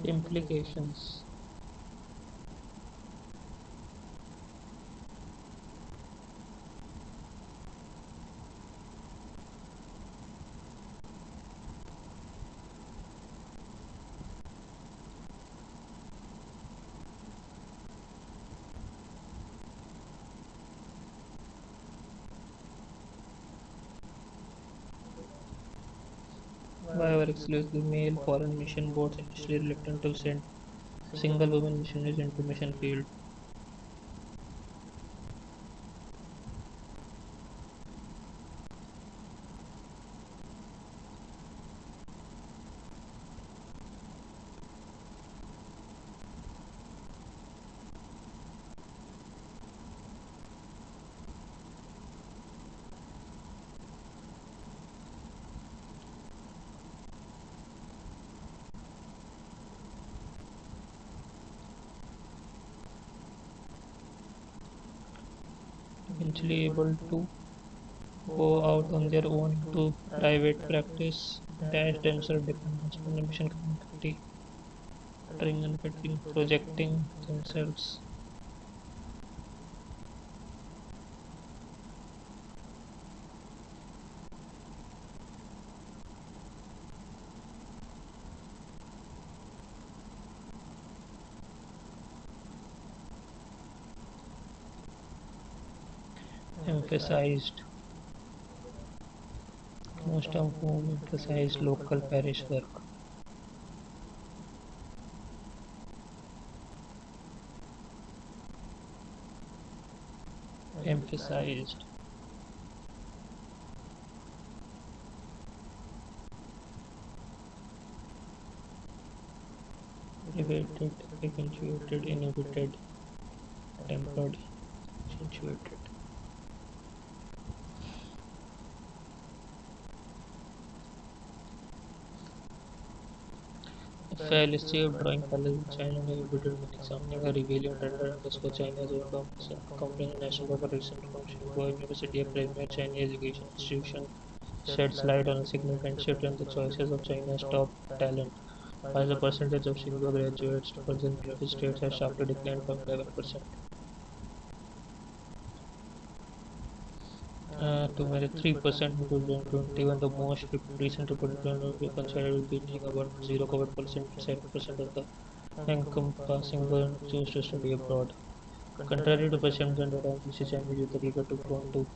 Implications. However, exclusively male foreign mission boards initially reluctant to send single women missionaries into mission field. Eventually able to go out on their own into private practice, dash themselves dependence on the mission community, trying and fitting, projecting themselves. Emphasized, most of whom emphasized local parish work. Emphasized, evaded, inhibited, tempered, accentuated. fail-safe drawing palace in China never betrayed an examining a rebellion tender underscore China's own company national corporation from Tsinghua University, a premier Chinese education institution, sheds light on a significant shift in the choices of China's top talent. While the percentage of Tsinghua graduates to further military states has sharply declined from 11% to mere 3% in 2021, the most recent report considered being about 0.7% of the encompassing burn choose to study abroad. Contrary to perception that ambitious Chinese youth are eager to go into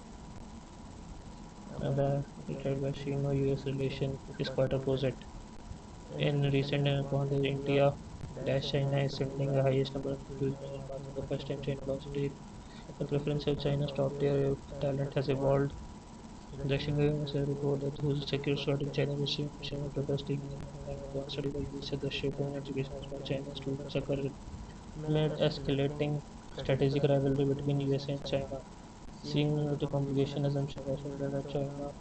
the China-US relation is quite opposite. In recent accounts, India China is sending the highest number of students marking the first time China lost it. The preference of China's top tier talent has evolved. The Shinga is a report that whose secure slot in China is China prefers taking an advanced study by US at the shape of education as well. China students are currently amid escalating strategic rivalry between USA and China. Seeing the complication assumption that China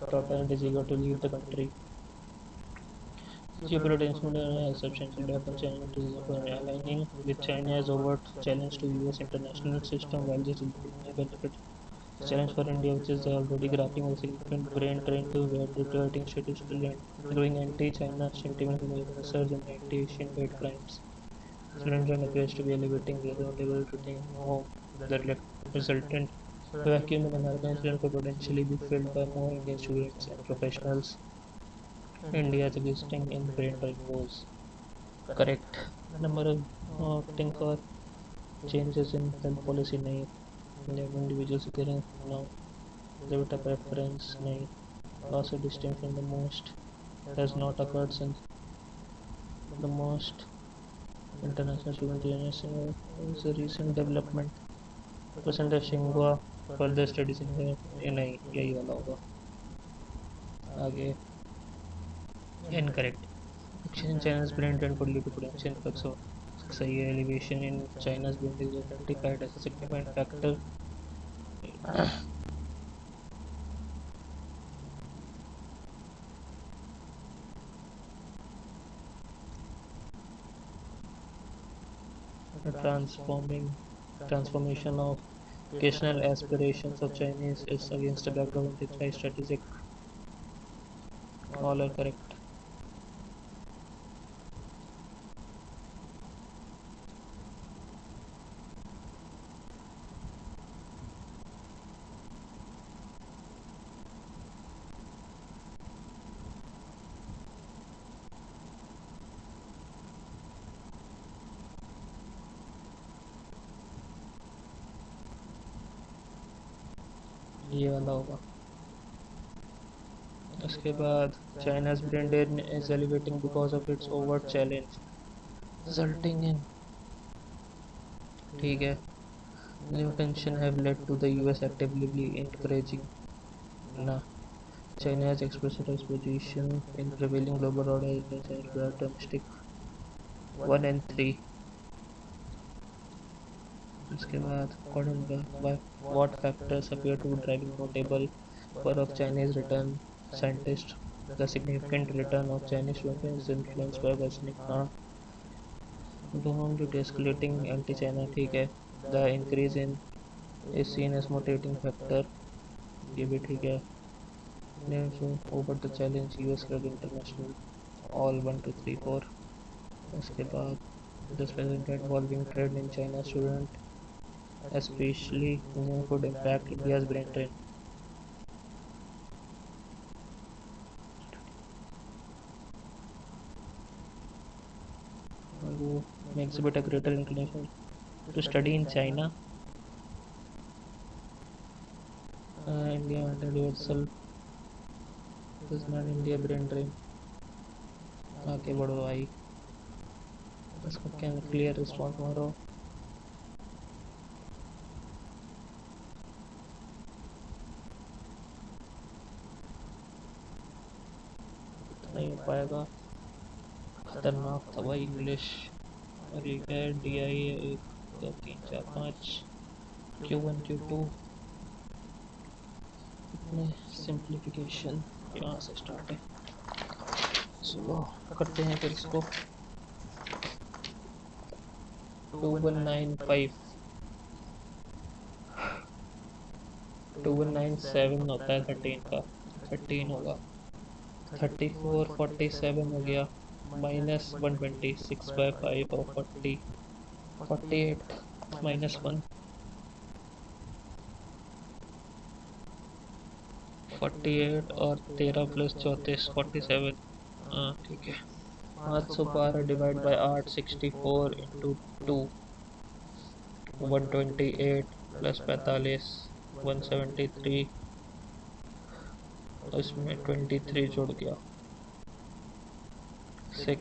top talent is eager to leave the country. Geopolitical exceptions India and China to aligning with China's overt challenge to US international system while this may benefit the challenge for India, which is already grappling with significant brain drain to where deteriorating statistically and growing anti-China sentiment and a surge in anti-Asian hate crimes. Surrender appears to be elevating the level to think home. The resultant vacuum in American students could potentially be filled by more Indian students and professionals. India's existing in brain drain wars. Correct. Number of think or changes in health policy नहीं individual security now debit preference नहीं loss of distinction the most has not occurred since the most international student units is a recent development percent of Xinhua further studies in नहीं यही वाला होगा आगे incorrect action in China's brain drain could lead to potential influx of सही है elevation in China's brain is identified as a significant factor transforming transformation of educational aspirations of Chinese is against a background of high strategic. All are correct. ये वाला होगा उसके बाद China's brain drain is elevating because of its overt challenge resulting in ठीक है new tension have led to the US actively encouraging ना China has expressed its position in prevailing global order against domestic 1 and 3 उसके बाद according by what factors appear to be driving notable for of Chinese return scientists the significant return of Chinese students is influenced by worsening दोनों de-escalating anti-China ठीक है the increase in is seen as motivating factor ये भी ठीक है so over the challenge US credit international all 1 2 3 4 उसके बाद this present involving trade in China student especially could impact India's brain drain who exhibit a greater inclination to study in China India and universal does not India brain drain आगे बढ़ो भाई इसका क्या clear response मारो नहीं हो पाएगा खतरनाक था भाई इंग्लिश और ये क्या है DI 1 2 3 4 5 Q1 Q2 इतने सिंप्लीफिकेशन यहाँ से स्टार्ट है चलो करते हैं फिर इसको 2195 2197 होता है 13 का, 13 होगा। 3447 हो गया, -120, 6/5 और 40, 48 -1, 48 और 13 + 34, 47। हाँ ठीक है। 812 डिवाइड बाय 8, 64 इंटू 2, 128 + 45, 173, इसमें 23 जुड़ गया, 6,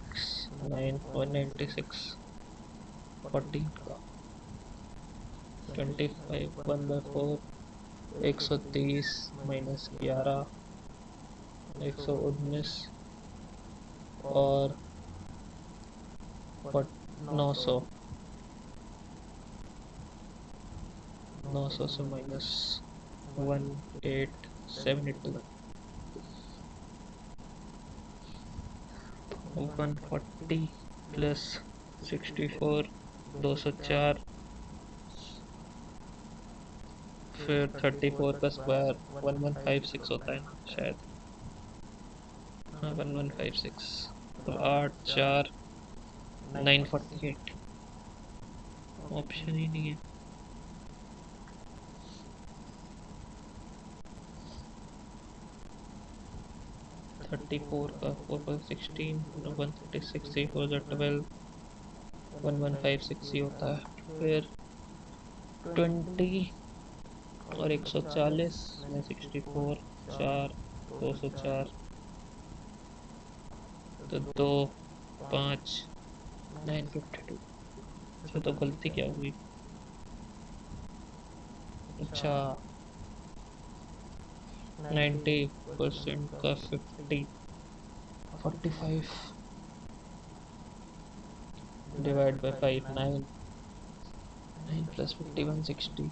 9, 196, 14 का, 25, 1/4, 130 -11, 119 और 900, 900 से -1872, 140 + 64, 204, फिर 34 का स्क्वायर 1156 होता है ना शायद। हाँ 1156, तो 8 4 948, ऑप्शन ही नहीं है। थर्टी फोर का 4 × 16, 136, 3 4 12, 1156 ही होता है। फिर 20 और 140 में 64, 4, 204, तो 2 5 952। अच्छा तो गलती क्या हुई? अच्छा 90% का 50, 45 डिवाइड बाय 5, 9, 9 + 50, 160।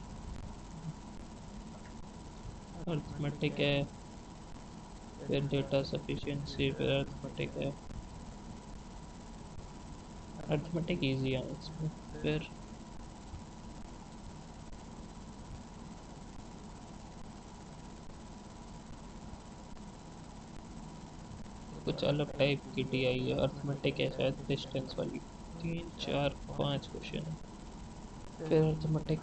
अर्थमेटिक है, फिर डेटा सफिशिएंसी, फिर अर्थमेटिक है। अर्थमेटिक इजी है इसमें। फिर कुछ अलग टाइप की टीआई है, अर्थमेटिक है शायद, डिस्टेंस वाली। 3 4 5 क्वेश्चन है, फिर अर्थमेटिक,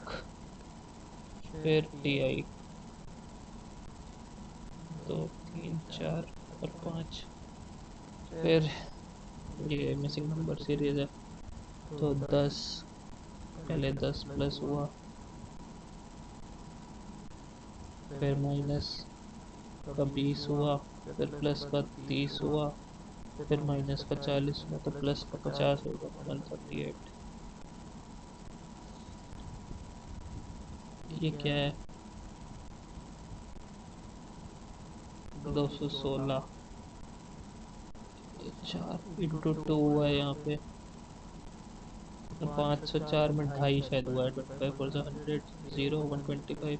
फिर टीआई, तो 3 4 और 5, फिर ये मिसिंग नंबर सीरीज है, तो 10, पहले 10 प्लस हुआ, फिर माइनस का 20 हुआ, फिर प्लस का 30 हुआ, फिर माइनस का 40 हुआ, तो प्लस का 50 होगा, 138। ये क्या है? 216, 4 × 2 हुआ है यहाँ पे, 504 में 2.5 शायद हुआ है, 25 4 100, 0 125,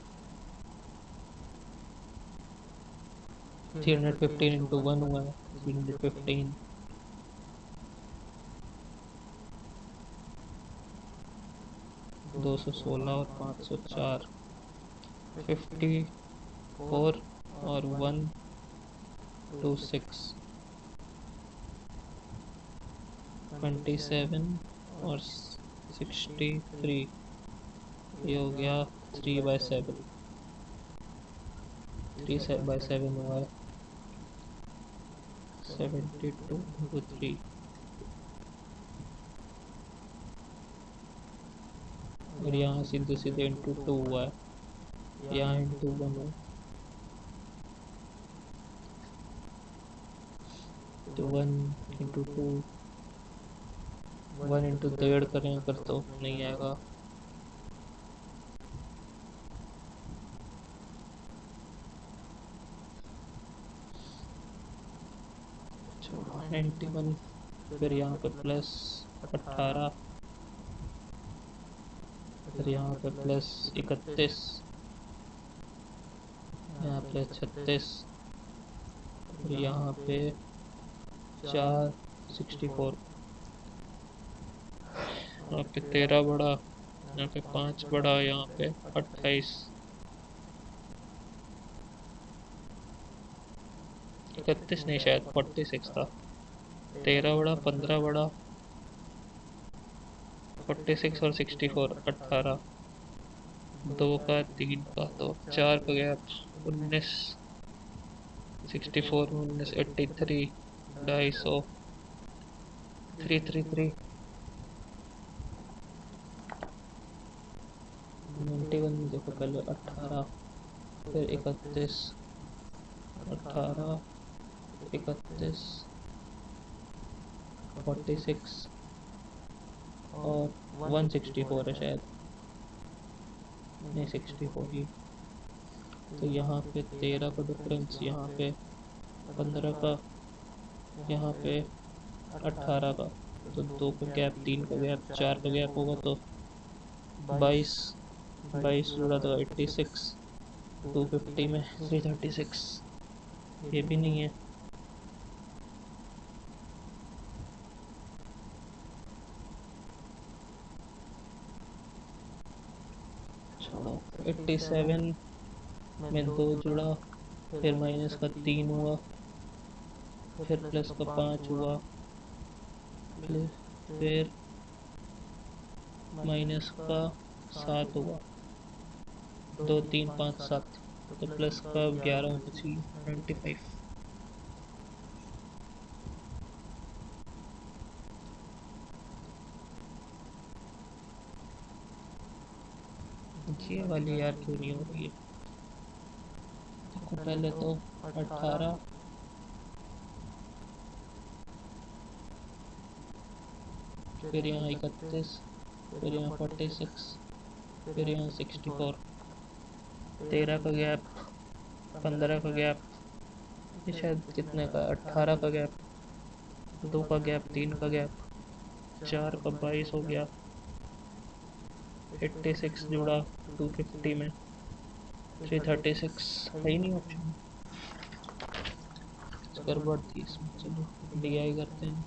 315 इंटू 1 हुआ है, 315, 216 और 504, 54 और 126, 27 और 63, ये हो गया 3/7, 3/7 हुआ है, 72 इंटू 3, और यहाँ सीधे सीधे इंटू 2 हुआ है, यहाँ इंटू 1 है, तो 1 × 2, 1 × 1.5 करें अगर तो नहीं आएगा, तो 91, फिर यहाँ पे प्लस 18, फिर यहाँ पे प्लस 31, यहाँ पे 36, और यहाँ पे 4, 64, यहाँ पे 13 बढ़ा, यहाँ पे 5 बढ़ा, यहाँ पे 28, 31 नहीं शायद 46 था। 13 बढ़ा, 15 बढ़ा, 46 और 64, 18, 2 का 3 का तो 4 का गैप, 19, 64 में 19, 83, 250, 333, 91 में देखो पहले 18, फिर 31, 18, 31, 46 और 164 है शायद, नहीं 64 ही। तो यहाँ पे 13 का डिफरेंस, यहाँ पे 15 का, यहाँ पे 18 का, तो 2 का गैप, 3 का गैप, 4 का गैप होगा तो 22, 22 जुड़ा तो 86, 250 में 336, ये भी नहीं है। चलो 87 में 2 जुड़ा, फिर माइनस का 3 हुआ, फिर प्लस का 5 हुआ, फिर माइनस का 7 हुआ, 2 3 5 7, तो प्लस का 11 होना चाहिए, 95। ये वाली यार क्यों नहीं हो रही है? देखो पहले तो 18, फिर यहाँ 31, फिर यहाँ 46, फिर यहाँ 64, 13 का गैप, 15 का गैप, ये शायद कितने का, 18 का गैप, 2 का गैप, 3 का गैप, 4 का 22 हो गया, 86 जुड़ा 250 में, 336 है ही नहीं ऑप्शन, गड़बड़ थी इसमें। चलो DI करते हैं।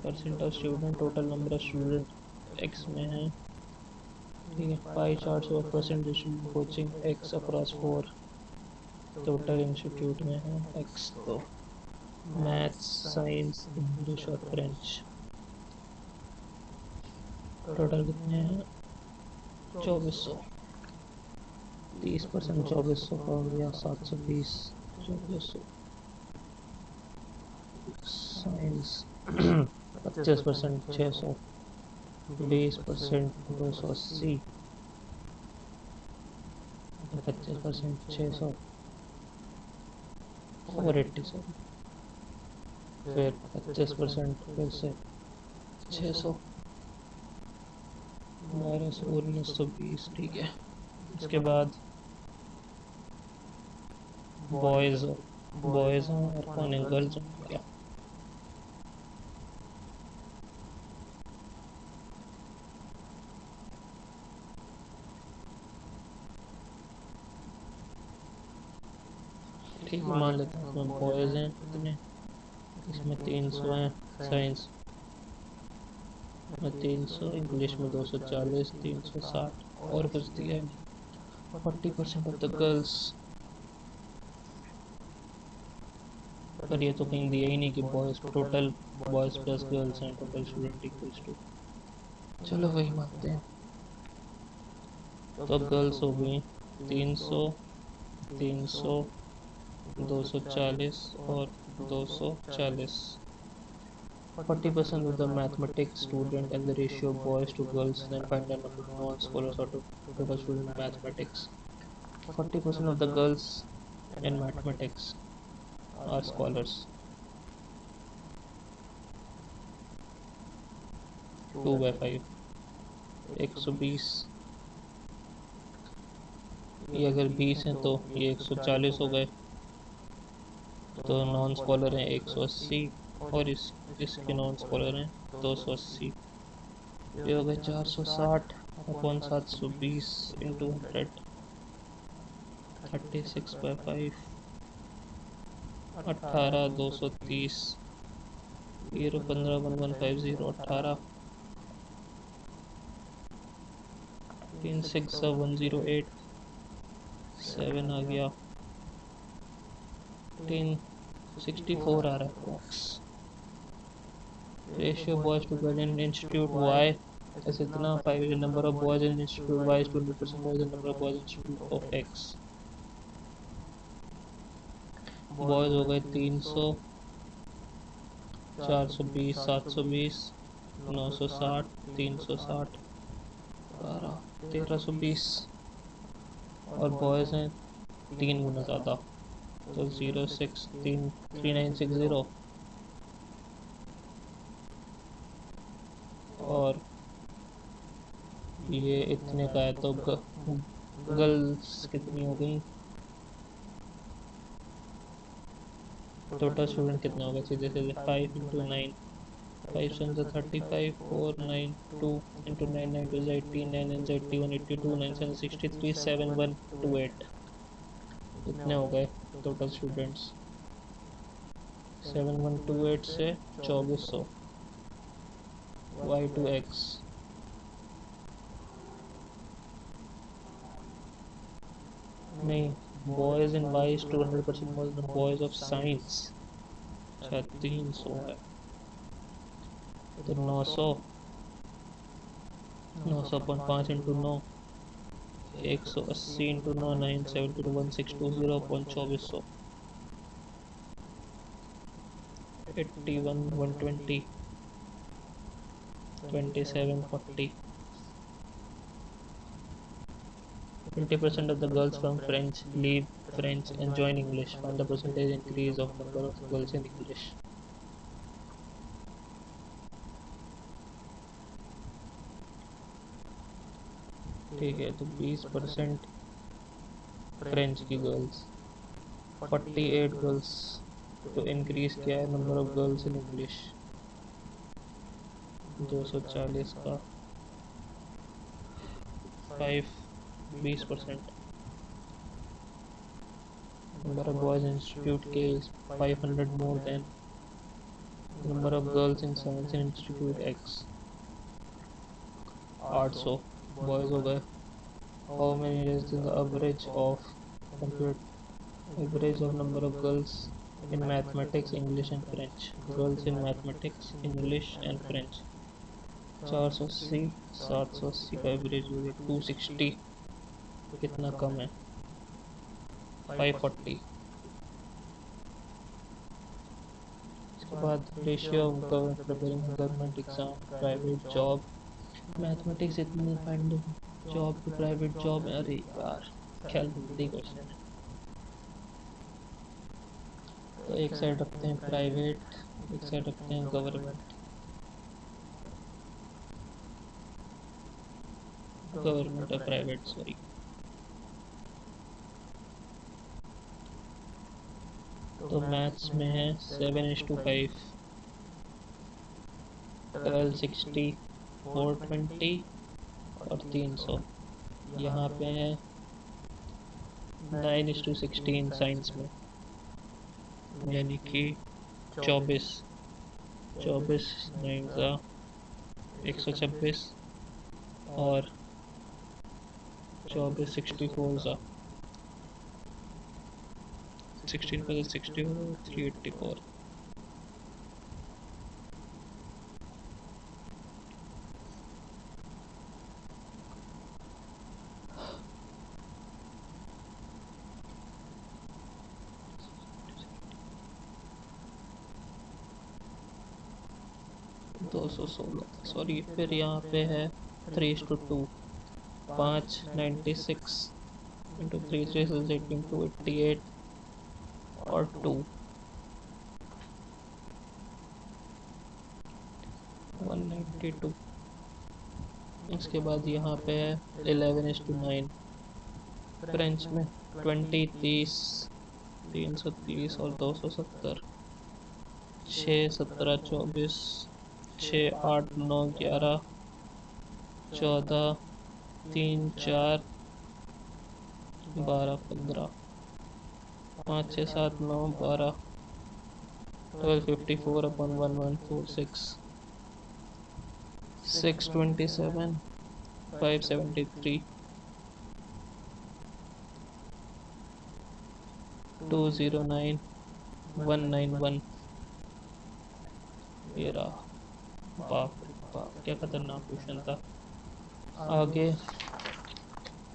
Percent of student, total number of student x में है, ठीक है। Pie chart show percent distribution coaching x across 4, total institute में है x। तो मैथ्स, साइंस, इंग्लिश और फ्रेंच टोटल कितने हैं? 2400, 30% 2400 का हो गया, 720, 2400। साइंस 25% 600, 20% 280, 25% 600, 487, फिर 25% फिर से 600, 1200, 1920, ठीक है। इसके बाद बॉयज़, बॉयज़ हैं और कौन है, गर्ल्स हैं क्या? ठीक है, मान लेते हैं इसमें बॉयज़ हैं कितने, इसमें 300 हैं, साइंस में 300, इंग्लिश में 240, 360, और कुछ दिया है? 40% ऑफ द गर्ल्स, पर ये तो कहीं दिया ही नहीं कि boys, total boys plus girls हैं, टोटल स्टूडेंट इक्वल्स टू, चलो वही मानते हैं। तो गर्ल्स हो गई 300, 300, 240 और 240, 40% of the mathematics student and the ratio of boys to girls, then find the number of non-scholars out of total student mathematics. 40% of the girls in mathematics are scholars. 2/5, 120, ये अगर 20 हैं तो ये 140 हो गए, तो नॉन स्कॉलर हैं 180, और इसके नॉन स्कॉलर हैं 280, ये हो गए 460 अपॉन 720 इंटू 100, 36/5, 18, 230, 13 15 1150 18 3 6 108 7 आ गया 10 64 आ रहा है box ratio boys to girl in institute Y ऐसे इतना 5 is the number of boys in institute y is 20% more than number of boys in institute of x boys हो गए 300 420 720 960 360 12 1320 और बॉयज हैं 3 गुना ज़्यादा तो 0633960 और ये इतने का है तो गर्ल्स कितनी हो गई टोटल स्टूडेंट कितना होगा सीधे सीधे 5 इंटू 9 5 7 35 4 9 2 इंटू 9 9 2 18 9 9 81 82 9 7 63 7 1 2 8 इतने हो गए टोटल स्टूडेंट्स 7128 से 2400 y to x नहीं boys in y is 200% more than boys of science अच्छा 300 है तो 900 900.5 into 9 180 into 9 970 1620.2400 81 120 2740 20% of the girls from French leave French and join English. Find the percentage increase of number of girls in English. ठीक है तो 20% French की girls 48 girls तो increase किया है number of girls in English 240 का 20% number of boys in institute K is 500 more than number of girls in science in institute X 800 boys हो गए how many is the average of average of number of girls in mathematics English and French girls in mathematics English and French 480 780 का average हो गया 260 कितना कम है 540 इसके बाद ratio of government exam private job mathematics इतनी find job to private job अरे यार ख्याल जल्दी क्वेश्चन तो एक साइड रखते हैं प्राइवेट एक साइड रखते हैं गवर्नमेंट और प्राइवेट सॉरी तो मैथ्स में है 7:5 1260 420 और 300 यहाँ पे है 9:16 साइंस में यानी कि 24 9 का 126 और 24 64 का 16 पर 60 384 216 सॉरी फिर यहाँ पे है 3:2 5 96 इंटू 3 3 इंटू 88 और 2 192 इसके बाद यहाँ पे है 11:9 फ्रेंच में 20 30 330 और 270 6 17 24 6 8 9 11 14 3 4 12 15 5 6 7 9 12 1254 upon 1146, 627, 573, 209, 191। ये रहा। बाप रे बाप, क्या खतरनाक क्वेश्चन था। आगे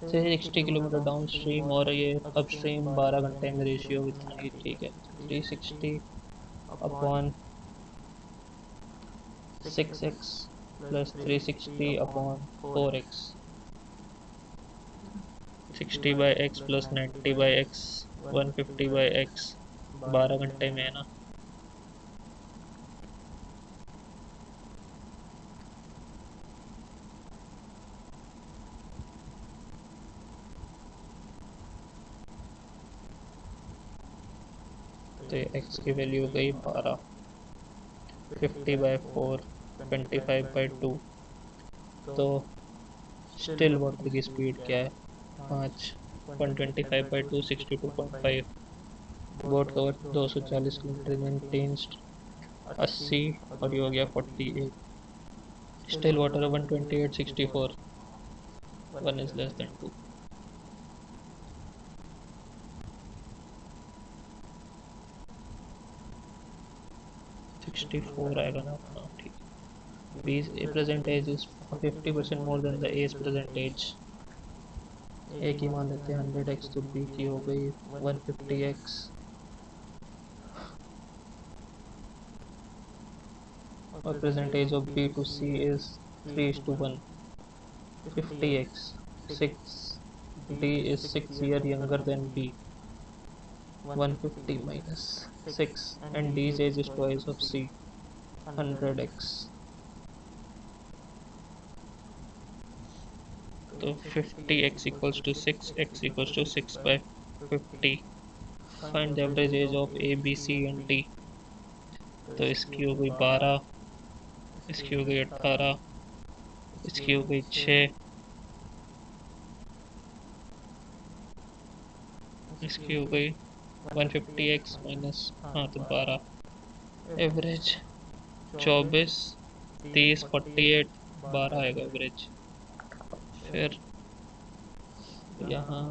360 किलोमीटर डाउन स्ट्रीम और ये अप स्ट्रीम 12 घंटे में रेशियो इतना ही, ठीक है। 360 upon 6x plus 360 upon 4x, 60 by x plus 90 by x, 150 by x, 12 घंटे में है ना। तो एक्स की वैल्यू हो गई 12, 50/4, 25/2। तो स्टिल वाटर की स्पीड क्या है? 5, 125/2, 62.5। बोट कवर 240 किलोमीटर, मेंटेन्स 80, और ये हो गया 48। Still water 128, 64, 1 is less than 2। 64 आएगा ना अपना, ठीक। B's present age is 50% more than the A's present age। A की मान लेते हैं 100x, तो B की हो गई 150x, और present age of B to C is 3:1, 50x, 6, D is 6 year younger than B, 150 minus 6, and D's age is twice of C, 100x। तो 50x equals to 6, x equals to 6/50। Find the average age of A B C and D. तो इसकी हो गई 12, इसकी हो गई 18, इसकी हो गई 6, इसकी हो गई 150x माइनस, हाँ तो 12। एवरेज 24, 30, 48, 12 आएगा एवरेज। फिर यहाँ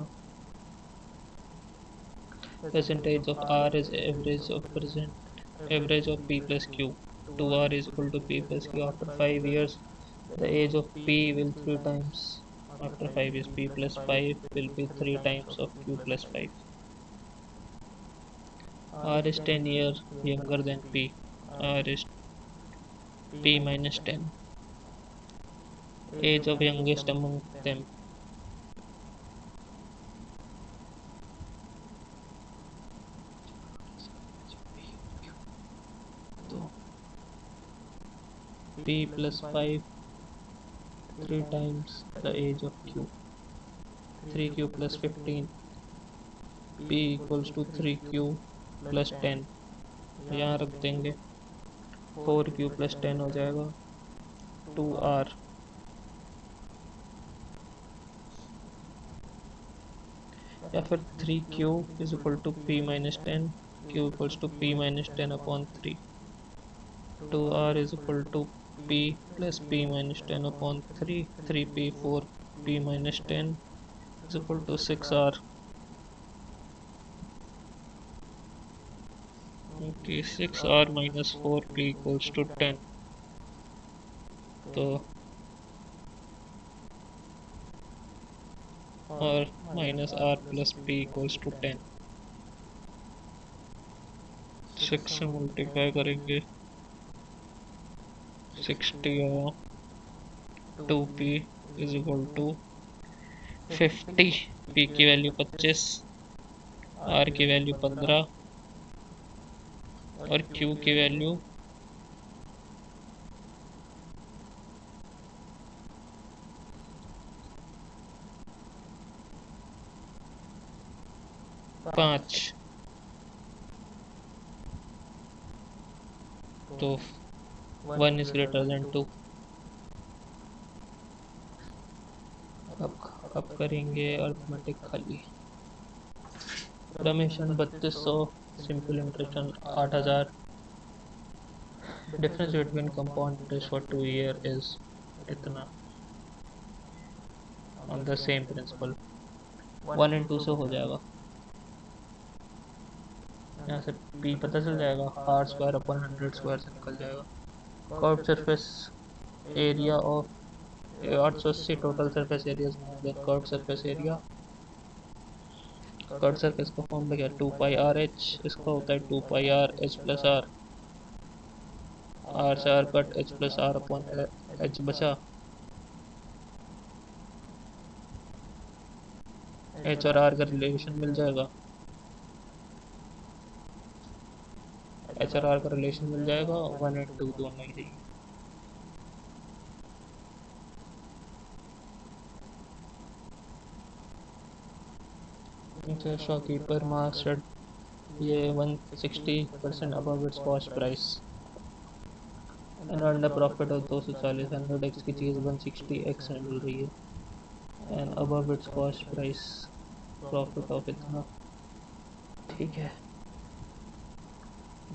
percentage of R is average of P plus Q. 2R is equal to P plus Q. After 5 years, the age of P will 3 times. After 5 years, P plus 5 will be 3 times of Q plus 5. R is 10 years younger than P. R is P minus 10. Age of youngest among them. P plus 5, 3 times the age of Q. 3Q plus 15. P equals to 3Q plus 10। यहाँ रख देंगे, 4Q plus 10 हो जाएगा 2R। या फिर 3Q is equal to P minus 10, Q equals to P minus 10 upon 3। 2R is equal to P plus P minus 10 upon 3, 3P, 4P minus 10 is equal to 6R। Okay, 6R minus 4P equals to 10। तो और minus R plus P equals to 10। 6 से multiply करेंगे 60 आया, 2P is equal to 50। P की value 25, R की value 15, और Q की value 5। तो 1 is greater than 2। अब करेंगे अर्थमेटिक खाली। Rameshan 3200, simple interaction 8000, difference between compound interest for 2 year is इतना ऑन द सेम प्रिंसिपल 1 × 2 से हो जाएगा। यहाँ से पी पता चल जाएगा, आर स्क्वायर अपॉन 100 स्क्वायर से निकल जाएगा। Curve surface area of 880 total surface area then curve surface area. Curve surface का फॉर्मूला क्या है, 2πr/h। इसका होता है 2πr/h+r। आर से R cut, h+r upon h बचा, h और r का रिलेशन मिल जाएगा, h और r का रिलेशन मिल जाएगा, 1 × 2 दोनों ही रहेंगे। शॉपकीपर मार्क्स ये 160% above its cost price and earn the profit of 240। 100x की चीज़ 160x में मिल रही है and above its cost price profit of इतना, ठीक है।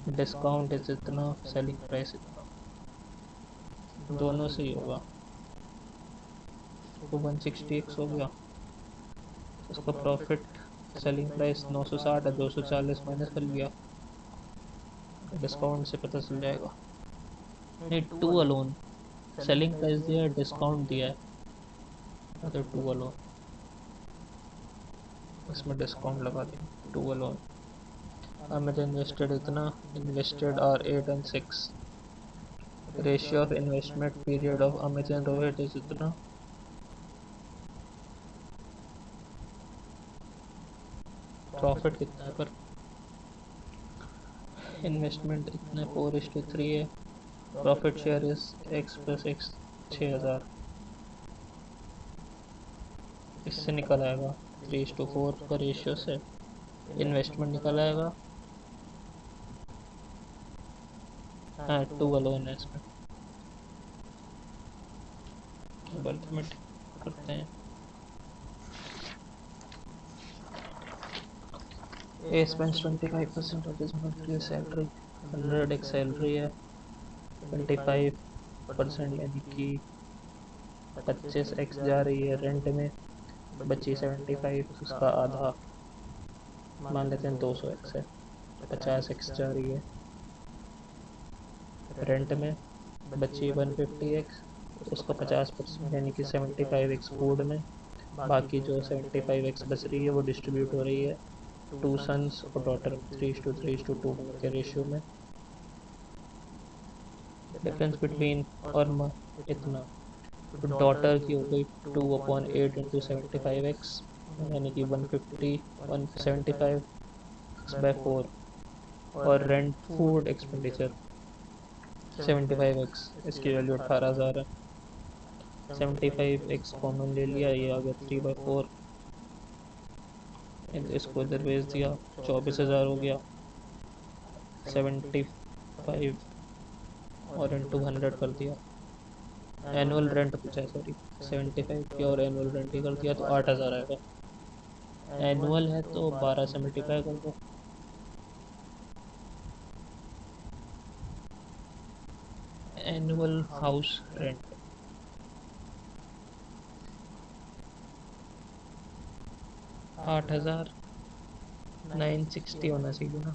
डिस्काउंट इज इतना, सेलिंग प्राइस इतना, दोनों से ही होगा। तो 160x हो गया, उसका प्रॉफिट सेलिंग प्राइस 960 है, 240 माइनस कर लिया, डिस्काउंट से पता चल जाएगा। नहीं, 2 अलोन, सेलिंग प्राइस दिया है, डिस्काउंट दिया है, तो 2 अलोन, इसमें डिस्काउंट लगा देंगे 2 अलोन। अमित इन्वेस्टेड इतना, invested R 8 and 6। Ratio of investment period of Amit and Rohit is इतना, प्रॉफिट कितना है पर इन्वेस्टमेंट इतने 4:3 है, प्रॉफिट शेयर इज x+x 6000। इससे निकल आएगा 3:4 का रेशियो से इन्वेस्टमेंट निकल आएगा। हाँ, 2 अलोन है इसमें, अर्थमेटिक करते हैं। A spends 25% of his monthly salary, 100x salary है, 25% यानी कि 25x जा रही है रेंट में, बची 75, उसका आधा मान लेते हैं 200x है, 50x जा रही है रेंट में, बची 150x, उसका 50% यानी कि 75x फूड में, बाकी जो 75x बच रही है वो डिस्ट्रीब्यूट हो रही है 2 सन्स और डॉटर 3:3:2 के रेशियो में। डिफरेंस बिटवीन और इतना, तो डॉटर की हो गई 2/8 × 75x यानी कि 150 175/4, और रेंट फूड एक्सपेंडिचर 75x, इसकी वैल्यू 18,000 है। 75x कॉमन ले लिया, ये आ गया 3/4, इसको इधर भेज दिया, 24,000 हो गया। 75 और इंटू 100 कर दिया, एनुअल रेंट पूछा है, सॉरी 75 की और एनुअल रेंट ही कर दिया तो 8,000 आएगा। एनुअल है तो 12 से मल्टीप्लाई कर दो, एनुअल हाउस रेंट 8,000 960 होना चाहिए ना,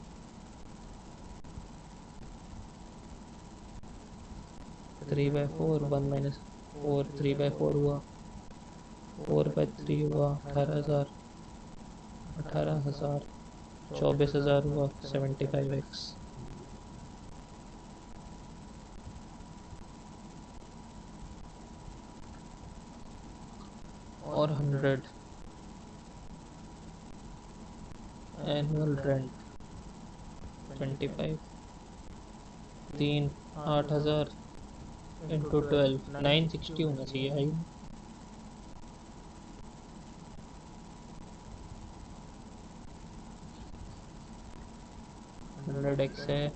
3/4 1 - 4 3/4 हुआ, 4/3 हुआ 18,000, 24,000 हुआ 75x और 100 एनुअल रेंट 25 8,000 इंटू 12 960 होना चाहिए भाई। हंड्रेड एक्स है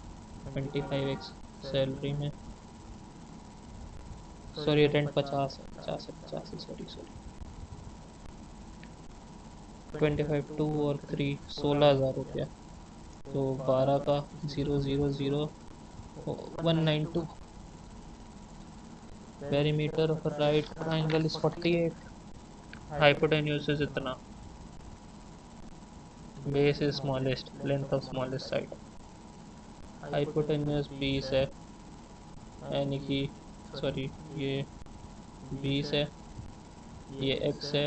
25x सैलरी में, सॉरी रेंट 50 है, 50 है, सॉरी 25 2 और 3 16,000 हो गया, तो 12 का 000 192. Perimeter of a right triangle is 48. Hypotenuse is इतना. Base is smallest, length of smallest side. Hypotenuse 20 है, यानी कि सॉरी ये 20 है, ये x है,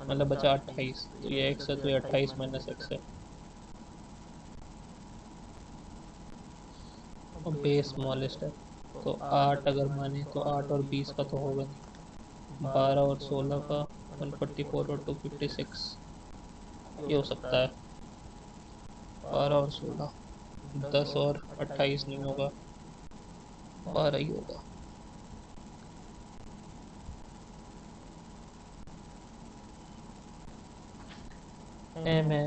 मतलब बचा 28, तो ये x है, तो ये 28 माइनस x है. और बेस स्मॉलेस्ट है, तो 8 अगर माने तो 8 और 20 का तो होगा नहीं. 12 और 16 का 144 और 256 ये हो सकता है. 12 और 16, 10 और 28 नहीं होगा, 12 ही होगा. m है,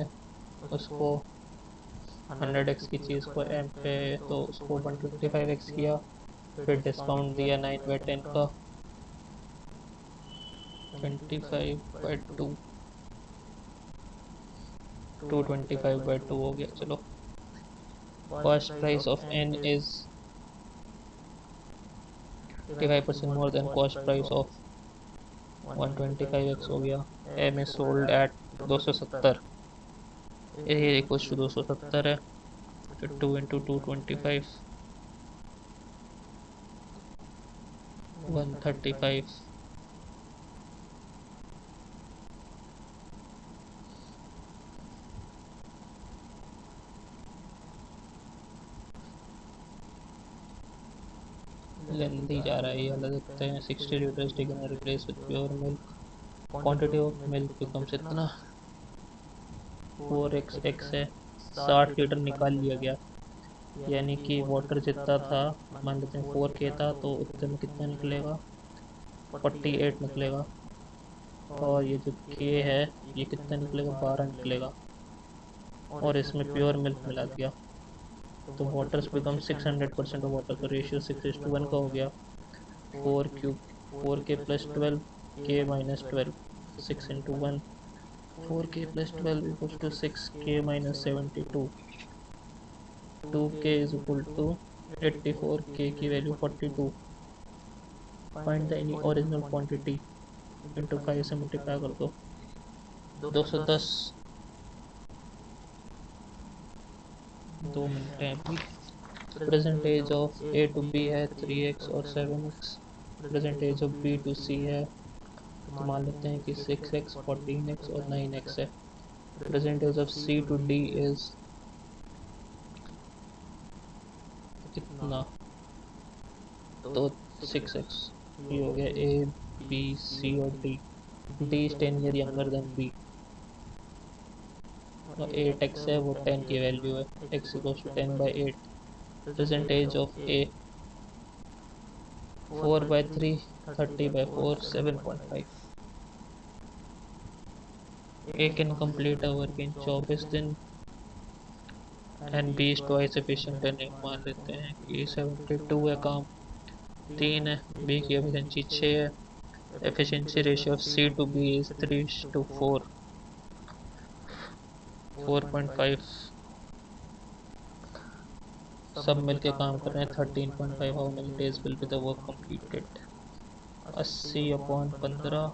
उसको 100x की चीज़ को m पे तो उसको 125x किया, फिर डिस्काउंट दिया 9/10 का, 25/2 225/2 हो गया. चलो, cost price of n is 55% more than cost price of 125x हो गया. m इज सोल्ड एट 270, ये इक्वल्स टू 270 है, फिर 2 इंटू 225 135. लेंदी जा रहा है ये वाला, देखते हैं. 60 litres taken replace with pure milk, quantity of milk becomes इतना. 4x है, 60 लीटर निकाल लिया गया, यानी कि वाटर जितना था, मान लेते हैं 4k था, तो उतने में कितना निकलेगा, 48 निकलेगा. और ये जो k है ये कितना निकलेगा, 12 निकलेगा. और इसमें प्योर मिल्क मिला दिया, तो वाटर्स बिकम 600% ऑफ वाटर, तो रेशियो 6:1 का हो गया. 4 cube 4k plus 12 k minus 12, 6 into 1, 4k plus 12 equals to 6k minus 72. 2k is equal to 84, k की वैल्यू 42. Find the any original quantity, into 5 से मल्टीप्लाई कर दो, 210. 2 मिनट है अभी. Percentage of A to B है 3x और 7x. Percentage of B to C है, तो मान लेते हैं कि 6x 14x और 9x है. Percentage of C to D is कितना, तो 6x. ये हो गया ए बी सी और डी. D is 10 year younger than B, तो 8x है, वो 10 की वैल्यू है, x equals to 10/8. Percentage of A 4/3, 30/4, 7.5. A can complete a work in 24 दिन and B is twice efficient in. मान लेते हैं कि 72 है काम, 3 है. बी की एफिशिएंसी 6 है. Efficiency ratio of C to B is 3:4, 4.5. सब मिलके काम कर रहे हैं. 13.5. How many days will be the work completed, 80/15,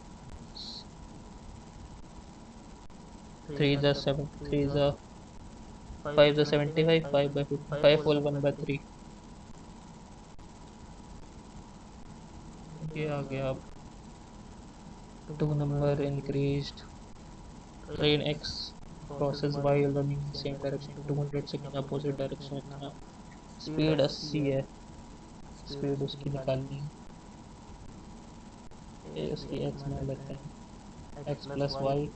3 the 7, 3 the 5 the 75, 5/55 whole 1/3. ये आ गया. अब 2 number increased. Train x crosses y running in same direction 200 second opposite direction इतना. स्पीड 80 है, स्पीड उसकी निकालनी है. ये उसकी x मान लेते हैं, x plus Y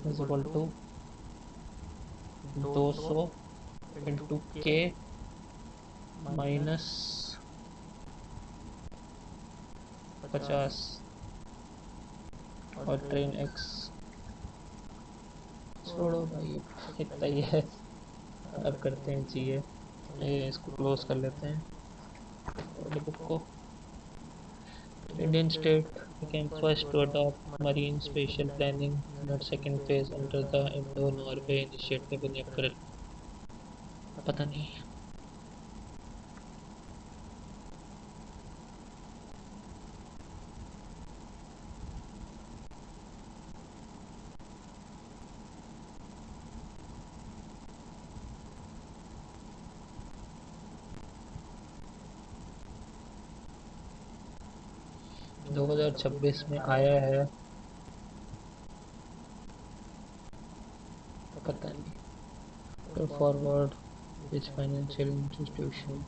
is equal to 200 into K minus 50, और ट्रेन x. छोड़ो भाई, इतना ही है. अब करते हैं चाहिए, ये इसको क्लोज कर लेते हैं बुक को. Indian state became first to adopt marine spatial planning in its second phase under the Indo-Norway initiative in April. पता नहीं। 2026 में आया है, पता नहीं। Forward which financial institution.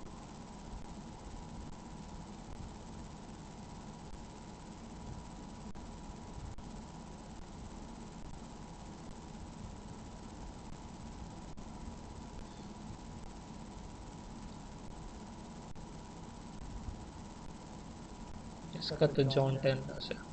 इसका तो जॉन टेनस है।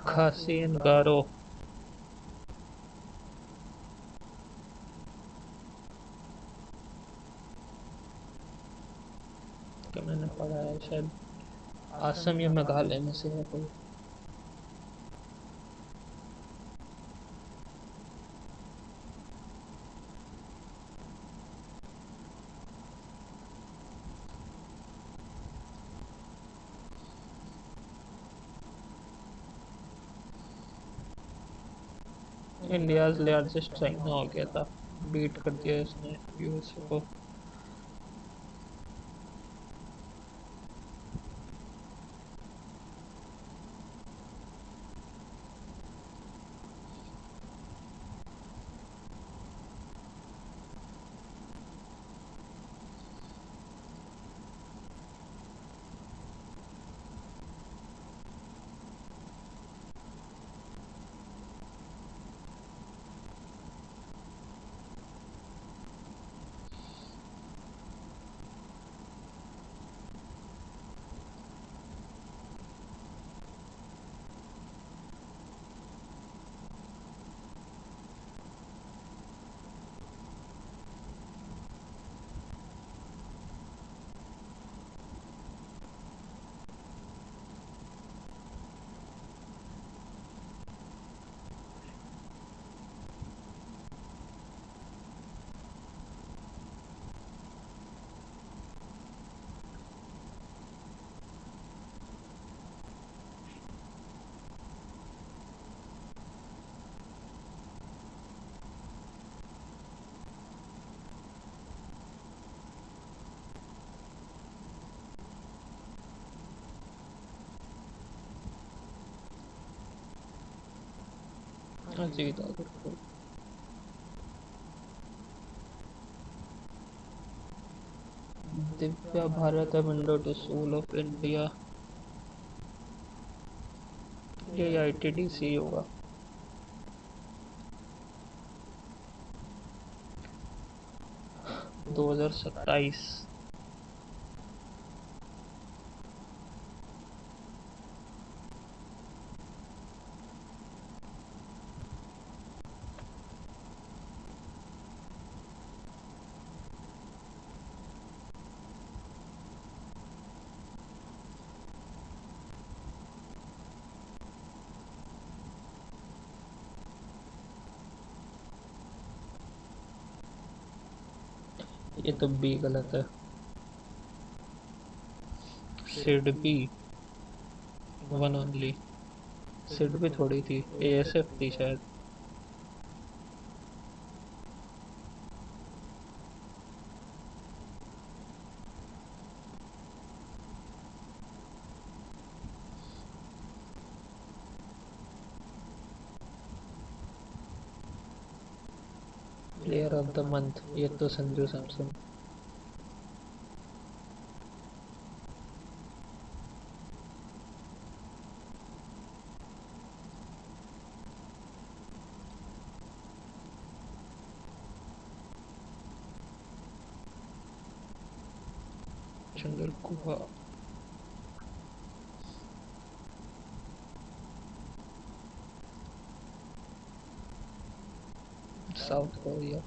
खासी एंड गारो। तो मैंने पढ़ा है शायद असम या मेघालय में से है कोई। इंडियाज लार्जेस्ट चाइना हो गया था, बीट कर दिया इसने यूएसए को। अजीत अग्रवाल। दिव्या भारत है window to soul of India. ये आईटीडीसी होगा। 2027। ये तो बी गलत है। SIDBI one only. सिडबी थोड़ी थी, एएसएफ थी शायद। प्लेयर ऑफ द मंथ ये तो Sanju Samson. Chandra Guha. South Korea.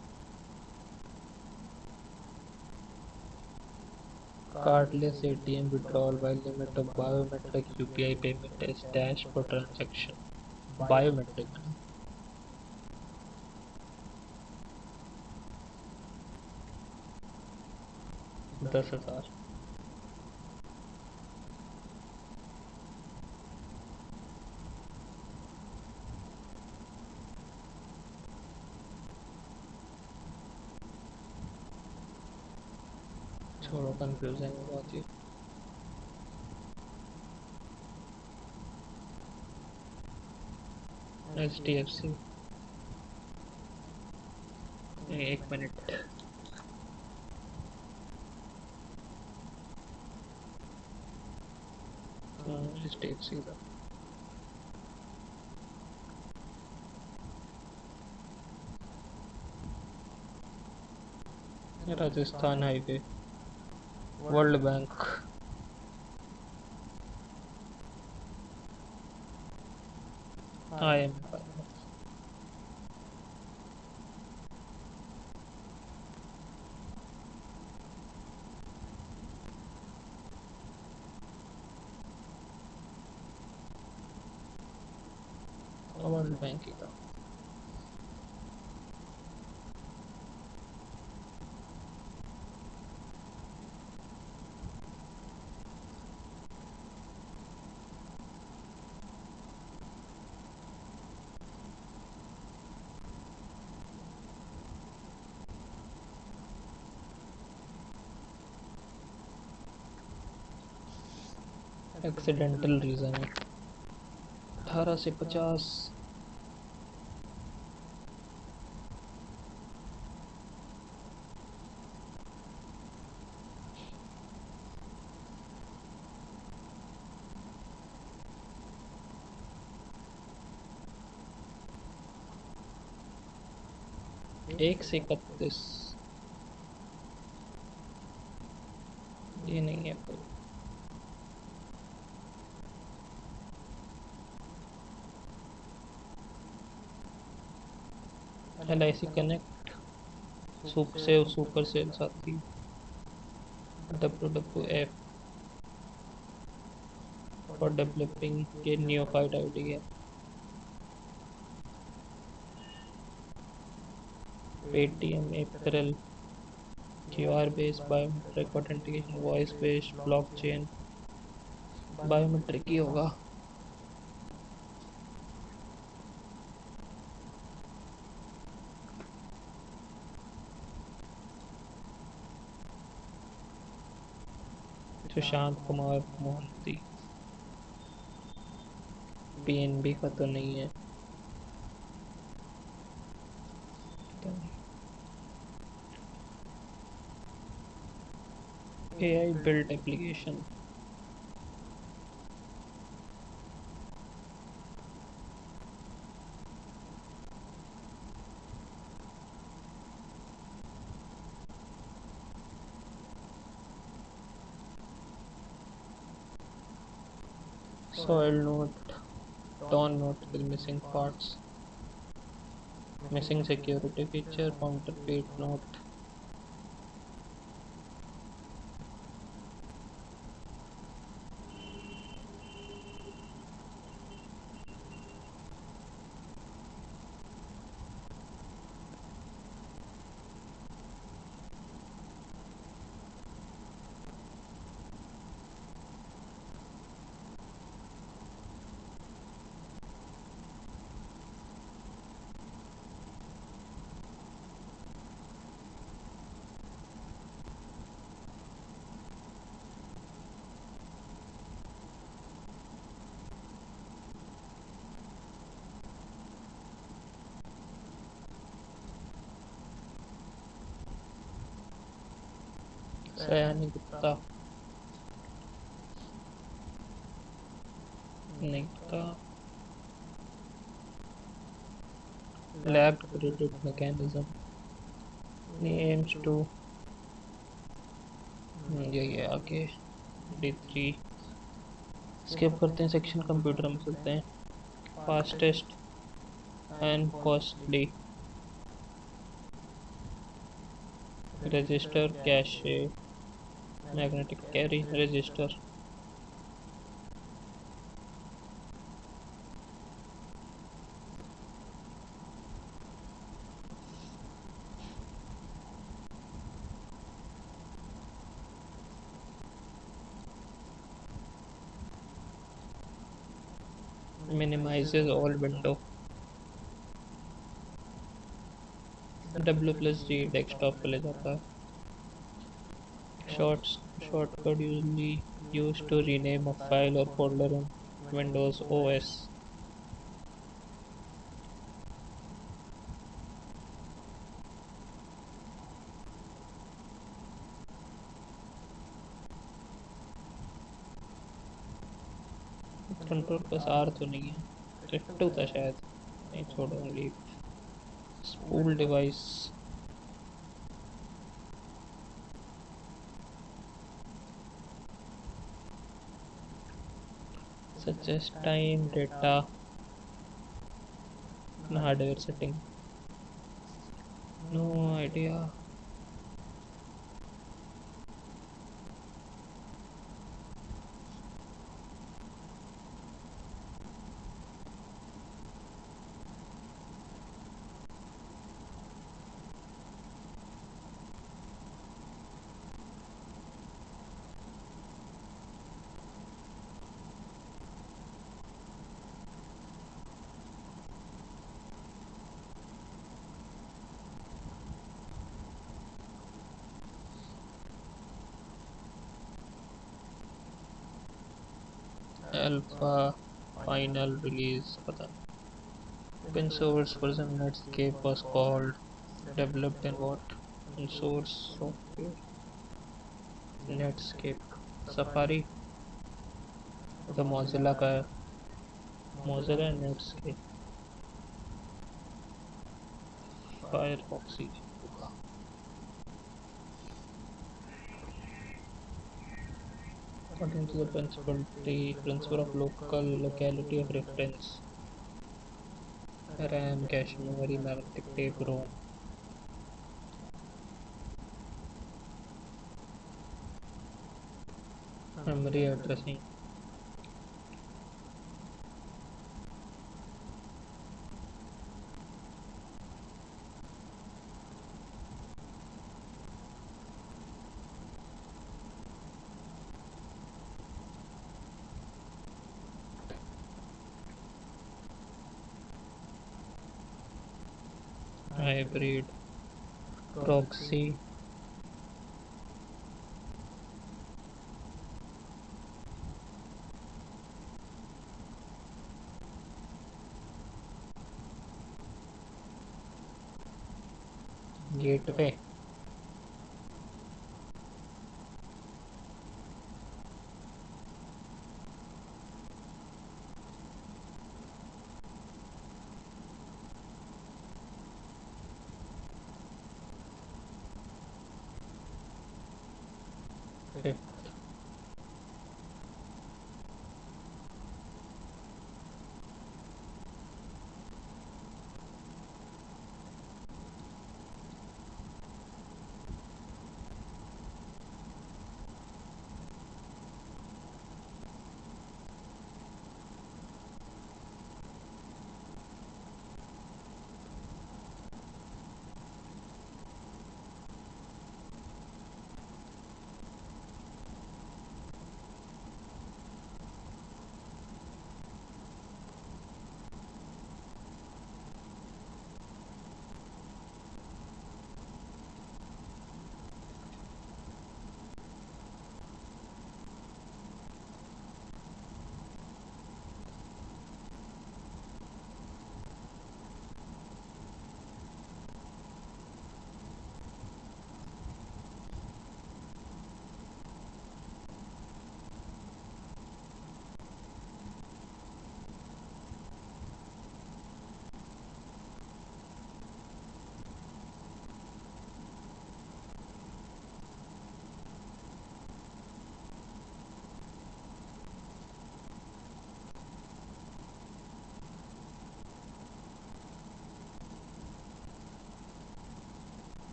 Cordless ATM withdrawal by limit of biometric UPI payment is dash for transaction। Biometric 10,000। छोड़ो, कंफ्यूजिंग है बहुत ही। HDFC। एक मिनट। HDFC का। Rajasthan highway. World bank. IMF। World bank का। एक्सीडेंटल रीजन है 18 से 50। एक से 31। ये नहीं है कोई। LIC कनेक्ट सुपर सेल्स आती। WWF फॉर डेवलपिंग के neophyte idea. Paytm April. QR based biometric authentication, voice based blockchain. Biometric ही होगा। सुशांत कुमार मोहंती। PNB का तो नहीं है। AI built application। Soil note, torn note with missing parts, missing security feature, counterfeit note। सयानी गुप्ता। नहीं पता। Lab credit mechanism. एम्स टू। ये आगे D3। स्किप करते हैं सेक्शन, कंप्यूटर में चलते हैं। Fastest and costly. register, cache, magnetic carry, register. Minimizes all window. W plus D desktop पे ले जाता है. Shortcut usually used to rename a file or folder in Windows OS. Control plus R तो नहीं है. शिफ्ट होता शायद. नहीं छोड़ो leave. Spool device. suggest time data and hardware setting. No idea. Alpha final release पता नहीं. Open source version Netscape was called. Developed in what? In source software. Netscape. Safari. तो Mozilla का है. Mozilla Netscape. Firefox ही होगा. According to the principle of local locality of reference. RAM, cache memory, magnetic tape, ROM. Memory addressing. Hybrid. Proxy. Gateway. Okay.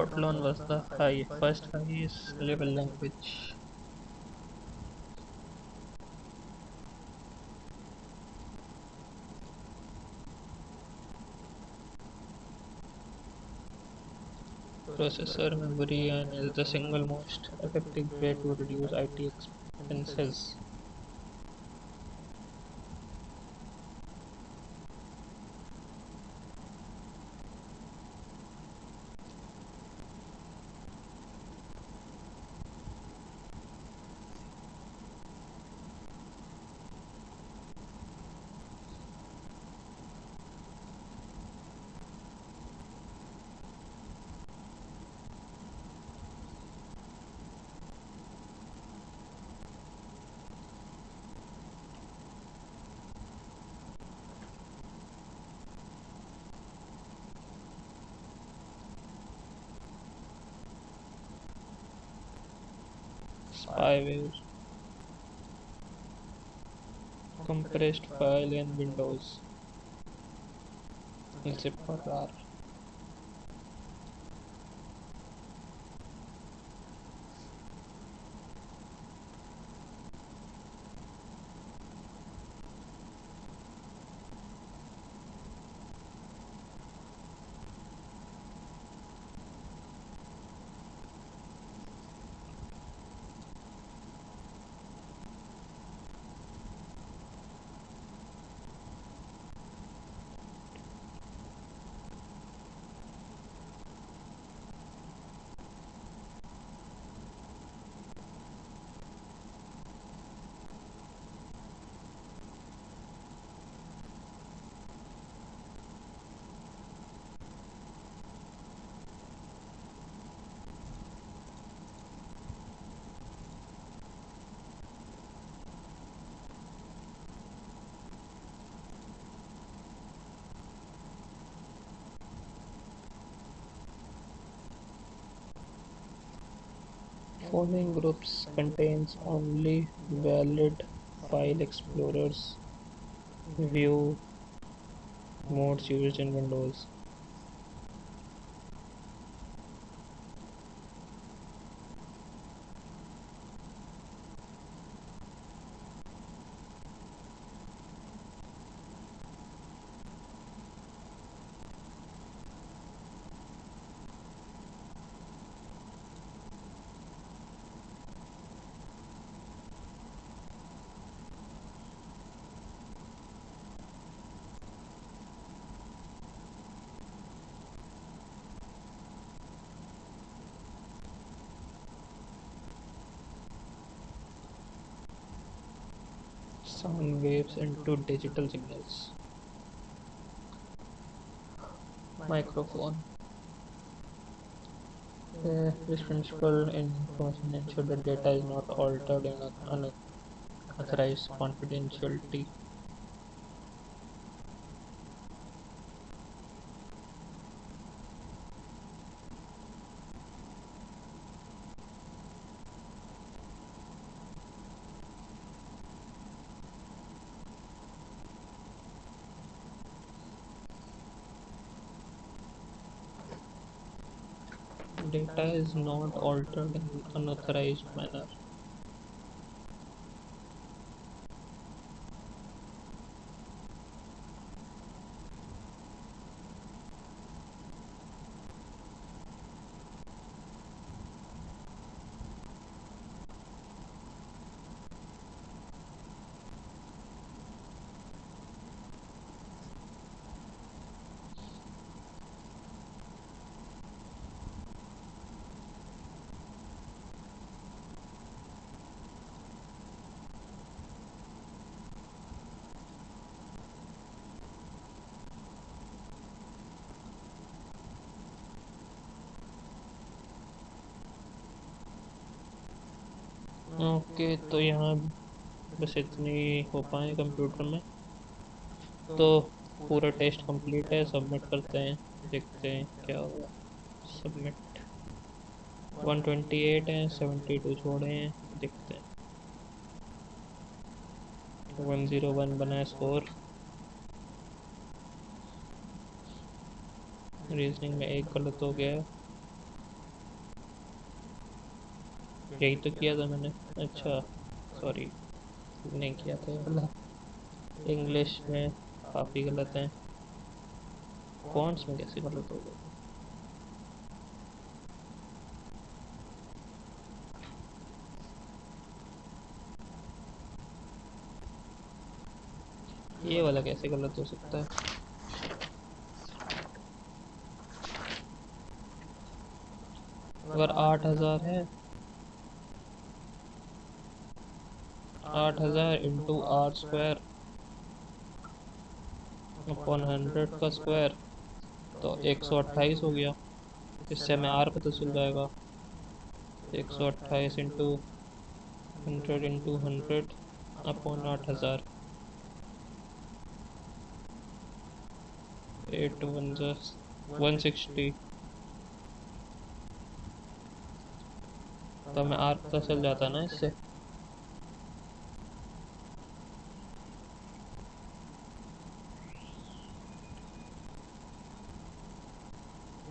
Kotlin was the first highest level language. Processor memory and is the single most effective way to reduce IT expenses. 5 compressed file in Windows. Zipper R. Following groups contains only valid file explorers view modes used in Windows. Sound waves into digital signals. Microphone. This principle in information ensure that data is not altered in unauthorized confidentiality. Data is not altered in unauthorized manner. Okay, तो यहाँ बस इतनी हो पाए computer में। तो पूरा test complete है, सबमिट करते हैं, देखते हैं क्या होगा। सबमिट। 128 है, 72 छोड़े हैं, देखते हैं। 101 बना है स्कोर। रीजनिंग में एक गलत हो गया है। यही तो किया था मैंने। अच्छा, सॉरी, नहीं किया था ये वाला। इंग्लिश में काफ़ी गलत है। फॉन्ट्स में कैसे गलत हो गए? ये वाला कैसे गलत हो सकता है? अगर 8,000 है, 8,000 इंटू आर स्क्वायर अपॉन 100 का स्क्वायर, तो 128 हो गया। इससे हमें आर पता चल जाएगा। 128 इंटू 100 इंटू 100 अपॉन 8,000। 8 1 160। तो हमें आर पता चल जाता ना इससे।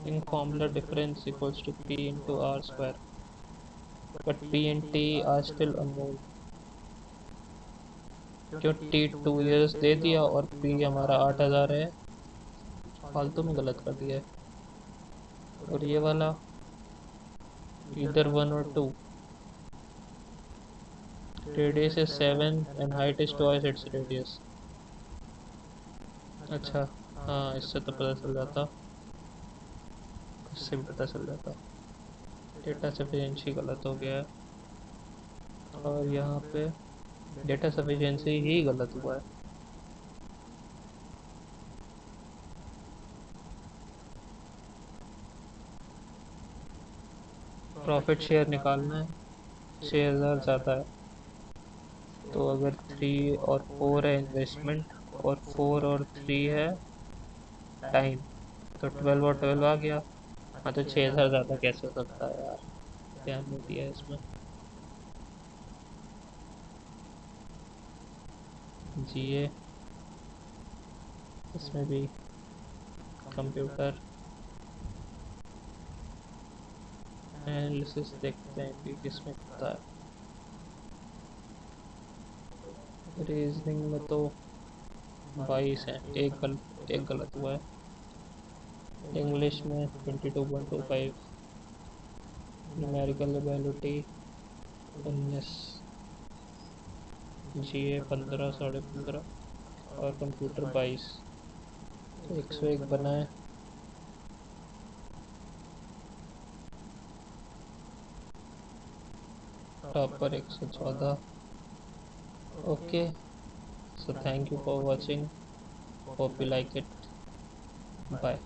In formula difference equals to P into R square, but P and T are still unknown. क्यों टी 2 इयर्स दे दिया और पी हमारा 8,000 है। फालतू में गलत कर दिया है। और ये वाला इधर 1 और 2। Radius is 7 and height is twice its radius. अच्छा, हाँ, इससे तो पता चल जाता। इससे भी पता चल जाता। डेटा सफिशिएंसी गलत हो गया है। और यहाँ पे डेटा सफिशिएंसी ही गलत हुआ है। प्रॉफिट शेयर निकालना है। 6,000 ज़्यादा है। तो अगर 3 और 4 है इन्वेस्टमेंट, और 4 और 3 है टाइम, तो 12 और 12 आ गया। हाँ, तो 6,000 ज़्यादा कैसे हो सकता है यार? ध्यान नहीं दिया इसमें। जीए, इसमें भी कंप्यूटर एनालिसिस देखते हैं कि किसमें होता है। रीजनिंग में तो 22 है, एक गलत हुआ है। इंग्लिश में 22.25। Numerical ability 19। जीए 15, 15.5। और कंप्यूटर 22। तो 101 बना है। Topper 114। Okay, so thank you for watching, hope you like it, bye.